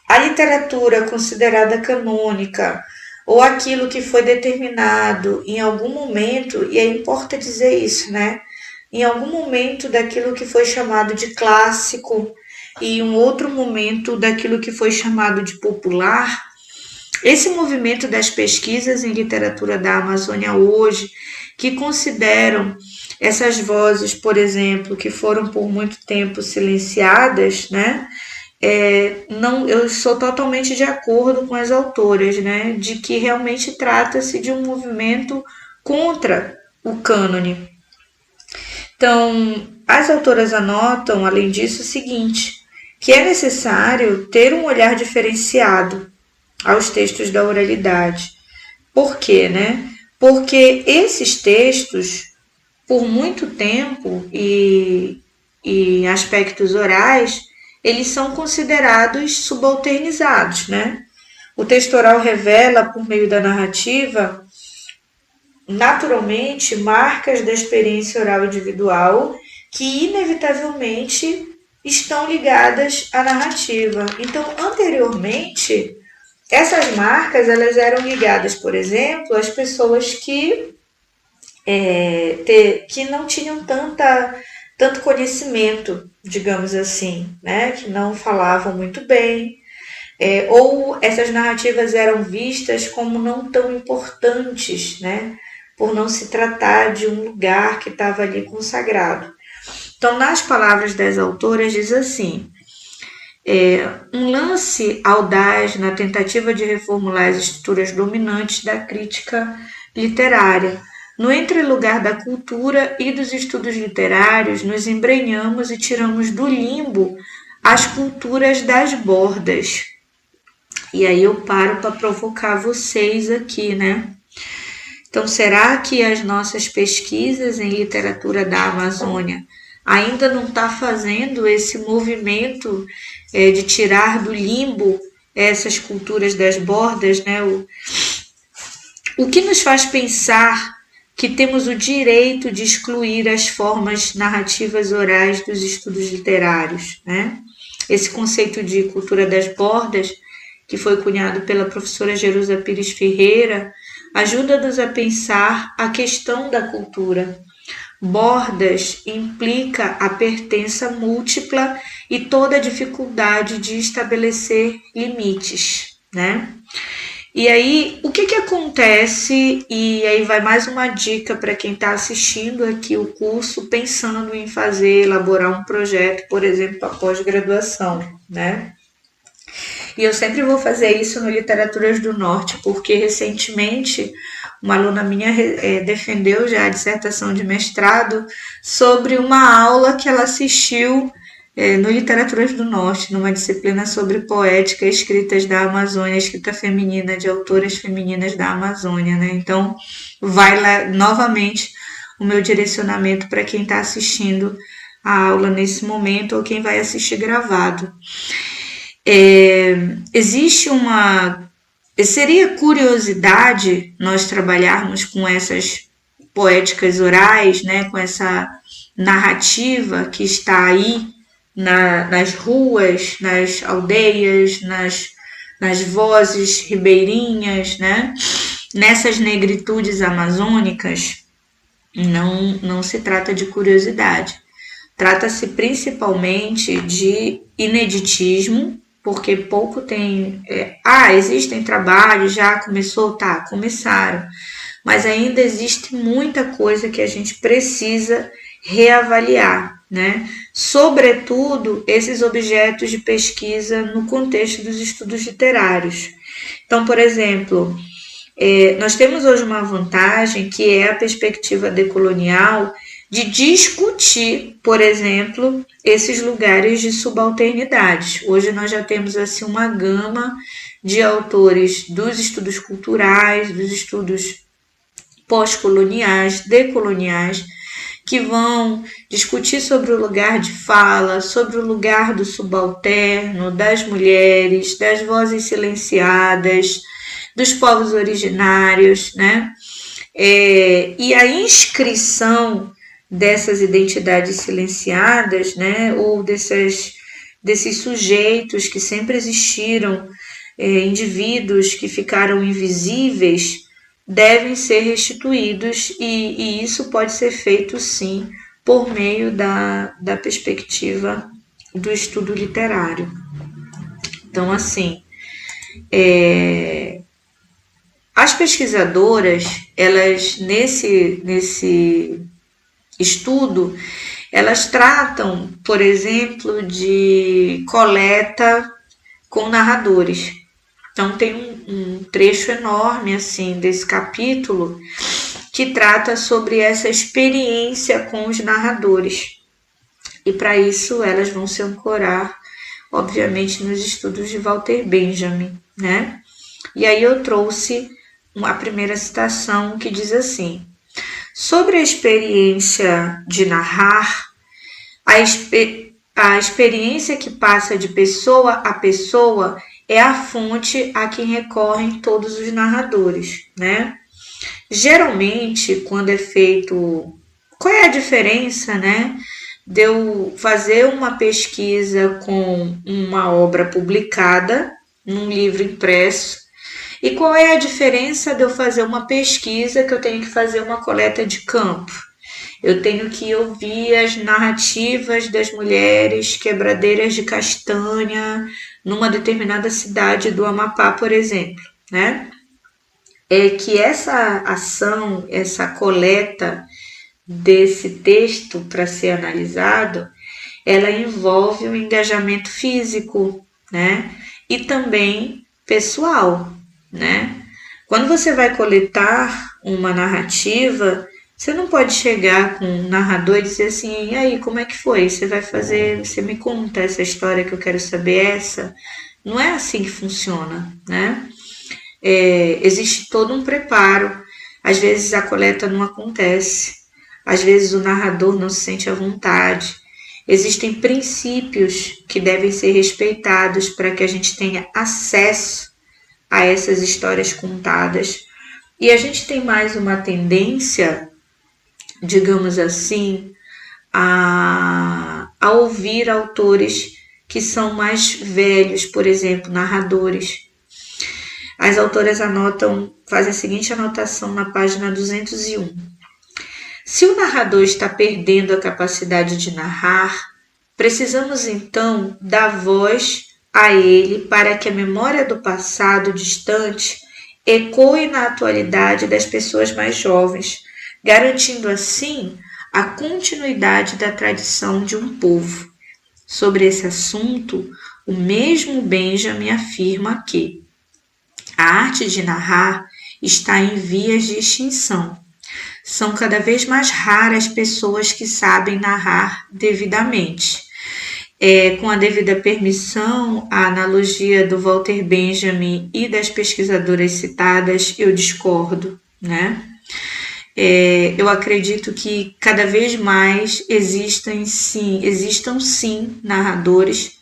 à literatura considerada canônica, ou aquilo que foi determinado em algum momento, e aí importa dizer isso, né? Em algum momento daquilo que foi chamado de clássico e em um outro momento daquilo que foi chamado de popular, esse movimento das pesquisas em literatura da Amazônia hoje, que consideram essas vozes, por exemplo, que foram por muito tempo silenciadas, né? Não, eu sou totalmente de acordo com as autoras, né, de que realmente trata-se de um movimento contra o cânone. Então, as autoras anotam, além disso, o seguinte, que é necessário ter um olhar diferenciado aos textos da oralidade. Por quê, né? Porque esses textos, por muito tempo e em aspectos orais, eles são considerados subalternizados, né? O texto oral revela, por meio da narrativa, naturalmente, marcas da experiência oral individual que, inevitavelmente, estão ligadas à narrativa. Então, anteriormente, essas marcas elas eram ligadas, por exemplo, às pessoas que não tinham tanto conhecimento, digamos assim, né? Que não falavam muito bem, ou essas narrativas eram vistas como não tão importantes, né? Por não se tratar de um lugar que estava ali consagrado. Então, nas palavras das autoras, diz assim: um lance audaz na tentativa de reformular as estruturas dominantes da crítica literária. No entrelugar da cultura e dos estudos literários, nos embrenhamos e tiramos do limbo as culturas das bordas. E aí eu paro para provocar vocês aqui, né? Então, será que as nossas pesquisas em literatura da Amazônia ainda não está fazendo esse movimento de tirar do limbo essas culturas das bordas, né? O que nos faz pensar que temos o direito de excluir as formas narrativas orais dos estudos literários, né? Esse conceito de cultura das bordas, que foi cunhado pela professora Jerusa Pires Ferreira, ajuda-nos a pensar a questão da cultura. Bordas implica a pertença múltipla e toda a dificuldade de estabelecer limites, né? E aí, o que acontece? E aí vai mais uma dica para quem está assistindo aqui o curso, pensando em elaborar um projeto, por exemplo, para pós-graduação, né? E eu sempre vou fazer isso no Literaturas do Norte, porque recentemente uma aluna minha defendeu já a dissertação de mestrado sobre uma aula que ela assistiu no Literaturas do Norte, numa disciplina sobre poética e escritas da Amazônia, escrita feminina, de autoras femininas da Amazônia, né? Então, vai lá novamente o meu direcionamento para quem está assistindo a aula nesse momento ou quem vai assistir gravado. Seria curiosidade nós trabalharmos com essas poéticas orais, né, com essa narrativa que está aí nas ruas, nas aldeias, nas vozes ribeirinhas, né, nessas negritudes amazônicas. Não se trata de curiosidade. Trata-se principalmente de ineditismo, porque pouco tem... existem trabalhos, já começou? Tá, começaram. Mas ainda existe muita coisa que a gente precisa reavaliar, né? Sobretudo, esses objetos de pesquisa no contexto dos estudos literários. Então, por exemplo, nós temos hoje uma vantagem, que é a perspectiva decolonial, de discutir, por exemplo, esses lugares de subalternidade. Hoje nós já temos assim uma gama de autores dos estudos culturais, dos estudos pós-coloniais, decoloniais, que vão discutir sobre o lugar de fala, sobre o lugar do subalterno, das mulheres, das vozes silenciadas, dos povos originários, né? E a inscrição dessas identidades silenciadas, né, ou desses sujeitos que sempre existiram, indivíduos que ficaram invisíveis, devem ser restituídos, e isso pode ser feito, sim, por meio da perspectiva do estudo literário. Então, assim, as pesquisadoras, elas, nesse estudo, elas tratam, por exemplo, de coleta com narradores. Então, tem um trecho enorme assim desse capítulo que trata sobre essa experiência com os narradores. E para isso elas vão se ancorar, obviamente, nos estudos de Walter Benjamin, né? E aí eu trouxe a primeira citação, que diz assim: sobre a experiência de narrar, a experiência que passa de pessoa a pessoa é a fonte a quem recorrem todos os narradores, né? Geralmente, quando é feito... Qual é a diferença, né, de eu fazer uma pesquisa com uma obra publicada num livro impresso, e qual é a diferença de eu fazer uma pesquisa que eu tenho que fazer uma coleta de campo? Eu tenho que ouvir as narrativas das mulheres quebradeiras de castanha numa determinada cidade do Amapá, por exemplo, né? É que essa ação, essa coleta desse texto para ser analisado, ela envolve um engajamento físico, né? E também pessoal, né? Quando você vai coletar uma narrativa, você não pode chegar com um narrador e dizer assim: e aí, como é que foi? Você me conta essa história que eu quero saber essa? Não é assim que funciona, né? Existe todo um preparo. Às vezes a coleta não acontece. às vezes o narrador não se sente à vontade. Existem princípios que devem ser respeitados para que a gente tenha acesso a essas histórias contadas. E a gente tem mais uma tendência, digamos assim, a ouvir autores que são mais velhos, por exemplo, narradores. As autoras fazem a seguinte anotação na página 201. Se o narrador está perdendo a capacidade de narrar, precisamos então dar voz a ele para que a memória do passado distante ecoe na atualidade das pessoas mais jovens, garantindo assim a continuidade da tradição de um povo. Sobre esse assunto, o mesmo Benjamin afirma que a arte de narrar está em vias de extinção. São cada vez mais raras pessoas que sabem narrar devidamente. Com a devida permissão, a analogia do Walter Benjamin e das pesquisadoras citadas, eu discordo, né? Eu acredito que cada vez mais existam sim narradores.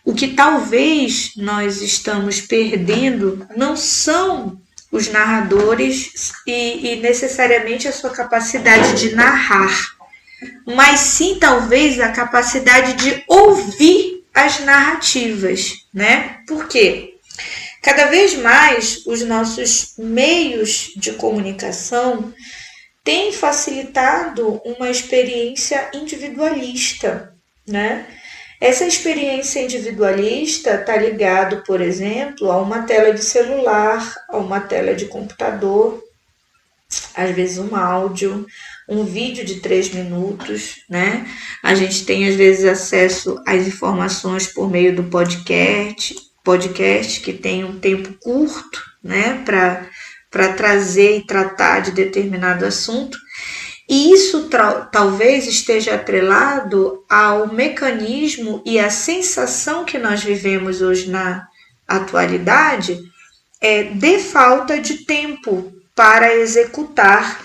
O que talvez nós estamos perdendo não são os narradores e necessariamente a sua capacidade de narrar, mas sim talvez a capacidade de ouvir as narrativas, né? Por quê? Cada vez mais os nossos meios de comunicação têm facilitado uma experiência individualista, né? Essa experiência individualista está ligado, por exemplo, a uma tela de celular, a uma tela de computador, às vezes um áudio, um vídeo de 3 minutos, né? A gente tem, às vezes, acesso às informações por meio do podcast que tem um tempo curto, né? Para trazer e tratar de determinado assunto. E isso talvez esteja atrelado ao mecanismo e à sensação que nós vivemos hoje na atualidade de falta de tempo para executar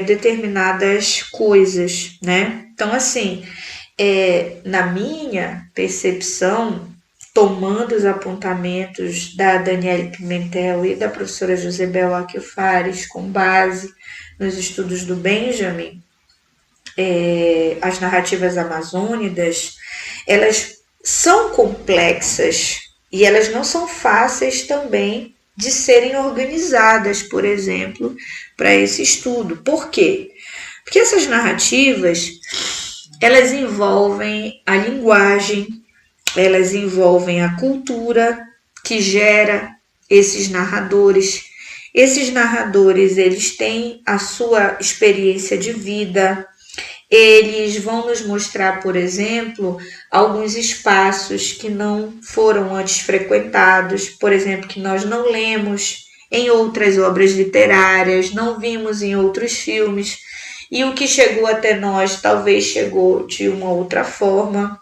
determinadas coisas, né? Então, assim, na minha percepção, tomando os apontamentos da Daniele Pimentel e da professora Josebel Aquilfares com base nos estudos do Benjamin, as narrativas amazônidas, elas são complexas e elas não são fáceis também de serem organizadas, por exemplo, para esse estudo. Por quê? Porque essas narrativas, elas envolvem a linguagem, elas envolvem a cultura que gera esses narradores. Esses narradores, eles têm a sua experiência de vida, eles vão nos mostrar, por exemplo, alguns espaços que não foram antes frequentados, por exemplo, que nós não lemos em outras obras literárias, não vimos em outros filmes, e o que chegou até nós talvez chegou de uma outra forma.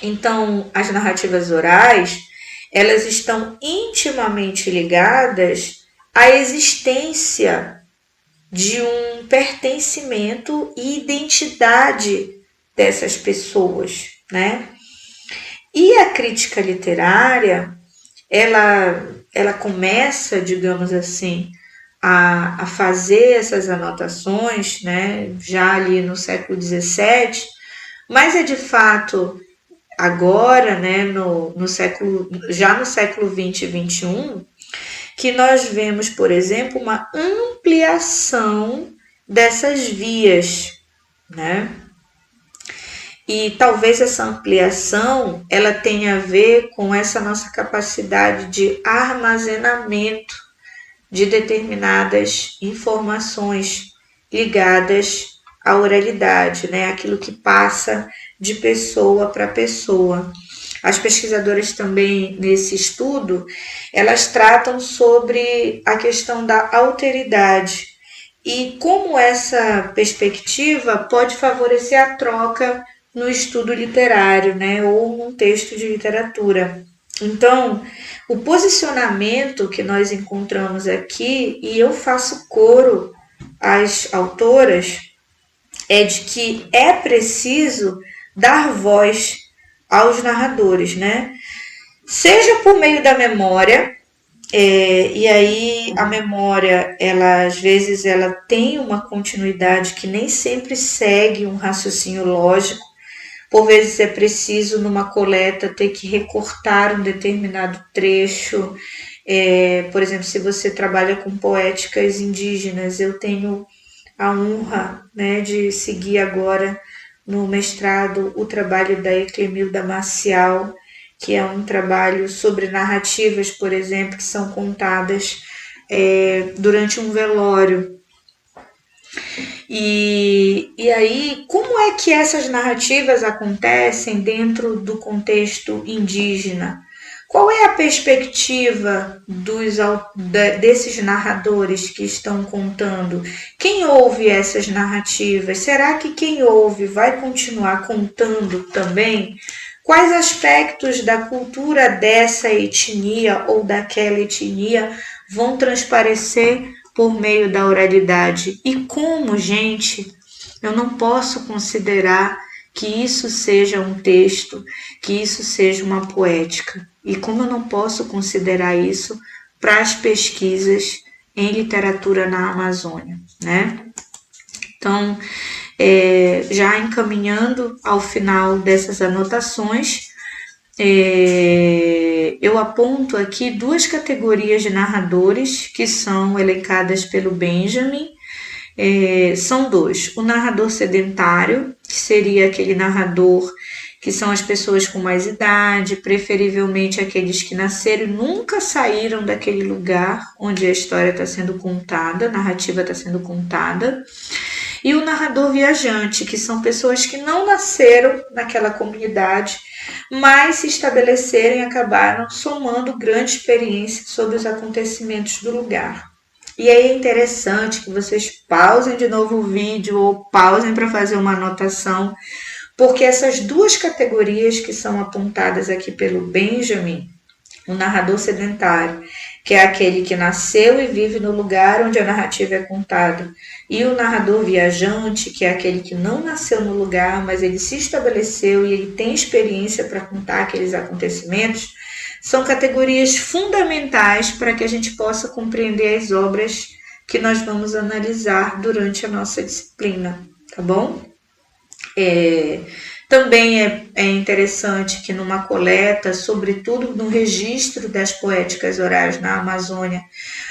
Então, as narrativas orais, elas estão intimamente ligadas à existência de um pertencimento e identidade dessas pessoas, né? E a crítica literária, ela começa, digamos assim, a fazer essas anotações, né? Já ali no século XVII, mas é de fato agora, né? No século XX e XXI, que nós vemos, por exemplo, uma ampliação dessas vias, né? E talvez essa ampliação ela tenha a ver com essa nossa capacidade de armazenamento de determinadas informações ligadas à oralidade, né? Aquilo que passa de pessoa para pessoa. As pesquisadoras também, nesse estudo, elas tratam sobre a questão da alteridade e como essa perspectiva pode favorecer a troca no estudo literário, né, ou num texto de literatura. Então, o posicionamento que nós encontramos aqui, e eu faço coro às autoras, é de que é preciso dar voz aos narradores, né? Seja por meio da memória, e aí a memória, ela às vezes ela tem uma continuidade que nem sempre segue um raciocínio lógico. Por vezes é preciso numa coleta ter que recortar um determinado trecho. Por exemplo, se você trabalha com poéticas indígenas, eu tenho a honra, né, de seguir agora no mestrado o trabalho da Eclemilda Marcial, que é um trabalho sobre narrativas, por exemplo, que são contadas durante um velório. E aí, como é que essas narrativas acontecem dentro do contexto indígena? Qual é a perspectiva desses narradores que estão contando? Quem ouve essas narrativas? Será que quem ouve vai continuar contando também? Quais aspectos da cultura dessa etnia ou daquela etnia vão transparecer por meio da oralidade? E como, gente, eu não posso considerar que isso seja um texto, que isso seja uma poética. E como eu não posso considerar isso para as pesquisas em literatura na Amazônia, né? Então, já encaminhando ao final dessas anotações, eu aponto aqui 2 categorias de narradores que são elencadas pelo Benjamin. São 2. O narrador sedentário, que seria aquele narrador que são as pessoas com mais idade, preferivelmente aqueles que nasceram e nunca saíram daquele lugar onde a história está sendo contada, a narrativa está sendo contada. E o narrador viajante, que são pessoas que não nasceram naquela comunidade, mas se estabeleceram e acabaram somando grande experiência sobre os acontecimentos do lugar. E aí é interessante que vocês pausem de novo o vídeo ou pausem para fazer uma anotação, porque essas 2 categorias que são apontadas aqui pelo Benjamin, o narrador sedentário, que é aquele que nasceu e vive no lugar onde a narrativa é contada, e o narrador viajante, que é aquele que não nasceu no lugar, mas ele se estabeleceu e ele tem experiência para contar aqueles acontecimentos, são categorias fundamentais para que a gente possa compreender as obras que nós vamos analisar durante a nossa disciplina, tá bom? Também é interessante que numa coleta, sobretudo no registro das poéticas orais na Amazônia,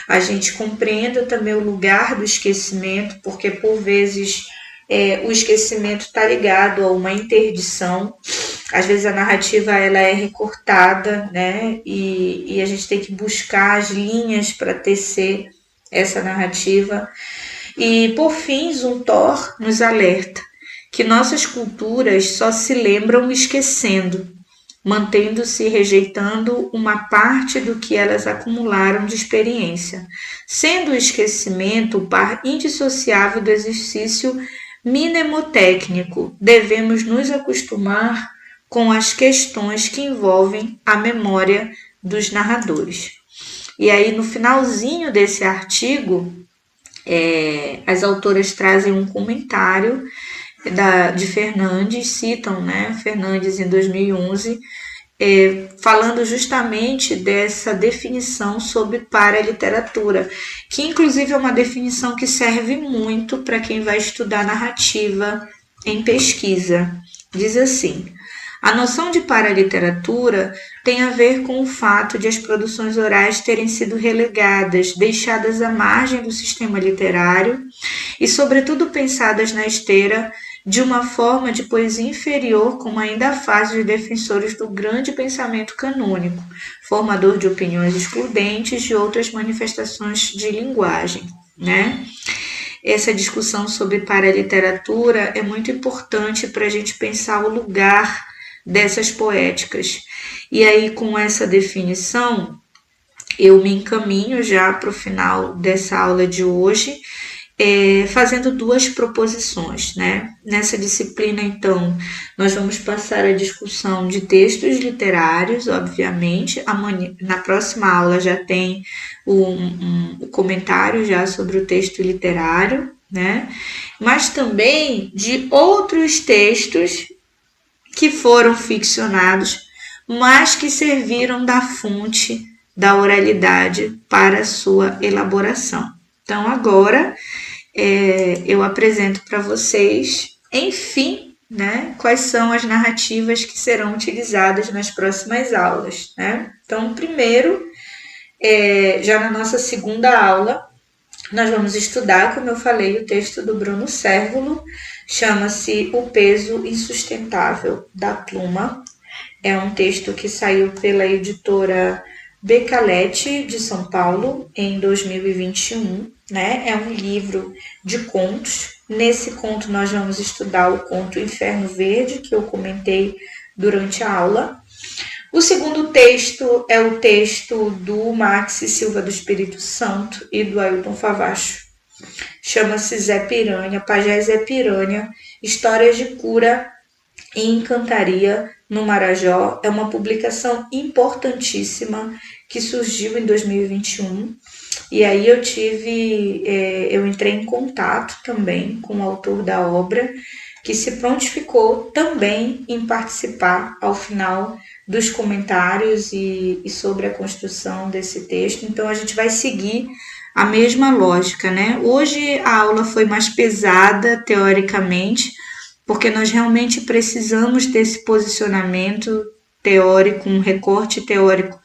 a gente compreenda também o lugar do esquecimento, porque por vezes o esquecimento está ligado a uma interdição. Às vezes a narrativa ela é recortada, né? E a gente tem que buscar as linhas para tecer essa narrativa. E por fim, Zunthor nos alerta que nossas culturas só se lembram esquecendo, mantendo-se e rejeitando uma parte do que elas acumularam de experiência, sendo o esquecimento o par indissociável do exercício mnemotécnico. Devemos nos acostumar com as questões que envolvem a memória dos narradores. E aí, no finalzinho desse artigo, as autoras trazem um comentário de Fernandes, citam, né, Fernandes em 2011, falando justamente dessa definição sobre paraliteratura, que inclusive é uma definição que serve muito para quem vai estudar narrativa em pesquisa. Diz assim: a noção de paraliteratura tem a ver com o fato de as produções orais terem sido relegadas, deixadas à margem do sistema literário e, sobretudo, pensadas na esteira de uma forma de poesia inferior, como ainda a fase de defensores do grande pensamento canônico, formador de opiniões excludentes de outras manifestações de linguagem, né? Essa discussão sobre paraliteratura é muito importante para a gente pensar o lugar dessas poéticas. E aí, com essa definição, eu me encaminho já para o final dessa aula de hoje, fazendo 2 proposições, né? Nessa disciplina, então, nós vamos passar a discussão de textos literários, obviamente. Amanhã, na próxima aula já tem o comentário já sobre o texto literário, né? Mas também de outros textos que foram ficcionados, mas que serviram da fonte da oralidade para sua elaboração. Então, agora eu apresento para vocês, enfim, né, quais são as narrativas que serão utilizadas nas próximas aulas, né? Então, primeiro, já na nossa segunda aula, nós vamos estudar, como eu falei, o texto do Bruno Cérvulo, chama-se O Peso Insustentável da Pluma. É um texto que saiu pela editora Becalete, de São Paulo, em 2021, né? É um livro de contos. Nesse conto nós vamos estudar o conto Inferno Verde, que eu comentei durante a aula. O segundo texto é o texto do Max Silva do Espírito Santo e do Ailton Favacho. Chama-se Zé Piranha, Pajé Zé Piranha, Histórias de Cura e Encantaria no Marajó. É uma publicação importantíssima que surgiu em 2021. E aí eu entrei em contato também com o autor da obra, que se prontificou também em participar ao final dos comentários e sobre a construção desse texto. Então, a gente vai seguir a mesma lógica, né? Hoje a aula foi mais pesada, teoricamente, porque nós realmente precisamos desse posicionamento teórico, um recorte teórico,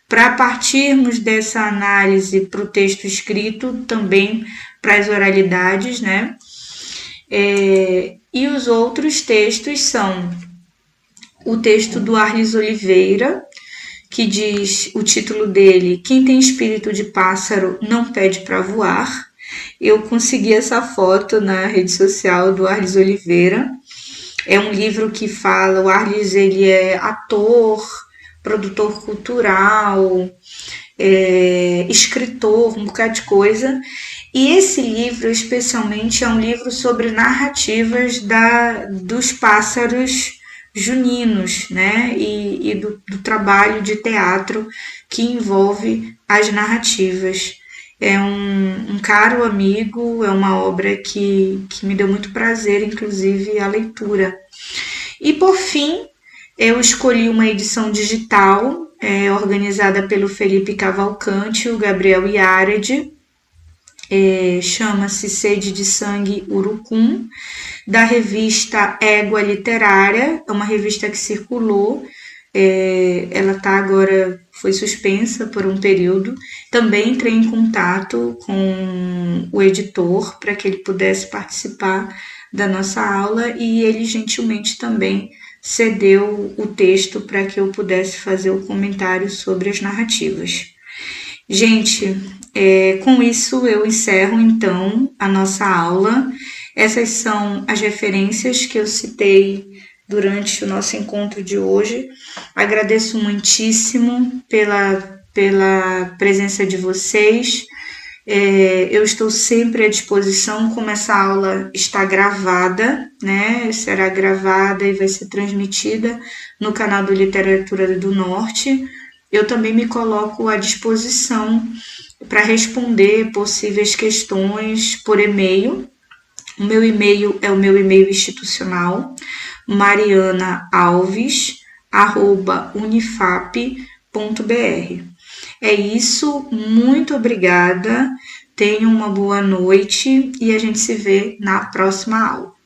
para partirmos dessa análise para o texto escrito, também para as oralidades, né? E os outros textos são o texto do Arlis Oliveira, que diz o título dele, Quem tem espírito de pássaro não pede para voar. Eu consegui essa foto na rede social do Arlis Oliveira. É um livro que fala, o Arlis ele é ator, produtor cultural, escritor, um bocado de coisa. E esse livro, especialmente, é um livro sobre narrativas dos pássaros juninos, né? E do trabalho de teatro que envolve as narrativas. É um caro amigo, é uma obra que me deu muito prazer, inclusive, a leitura. E, por fim, eu escolhi uma edição digital, organizada pelo Felipe Cavalcante e o Gabriel Iared, chama-se Sede de Sangue Urucum, da revista Égua Literária, é uma revista que circulou, ela agora foi suspensa por um período. Também entrei em contato com o editor para que ele pudesse participar da nossa aula e ele gentilmente também cedeu o texto para que eu pudesse fazer o comentário sobre as narrativas. Gente, com isso eu encerro então a nossa aula. Essas são as referências que eu citei durante o nosso encontro de hoje. Agradeço muitíssimo pela presença de vocês. Eu estou sempre à disposição, como essa aula está gravada, né? Será gravada e vai ser transmitida no canal do Literatura do Norte. Eu também me coloco à disposição para responder possíveis questões por e-mail. O meu e-mail é o meu e-mail institucional, marianaalves@unifap.br. É isso, muito obrigada, tenham uma boa noite e a gente se vê na próxima aula.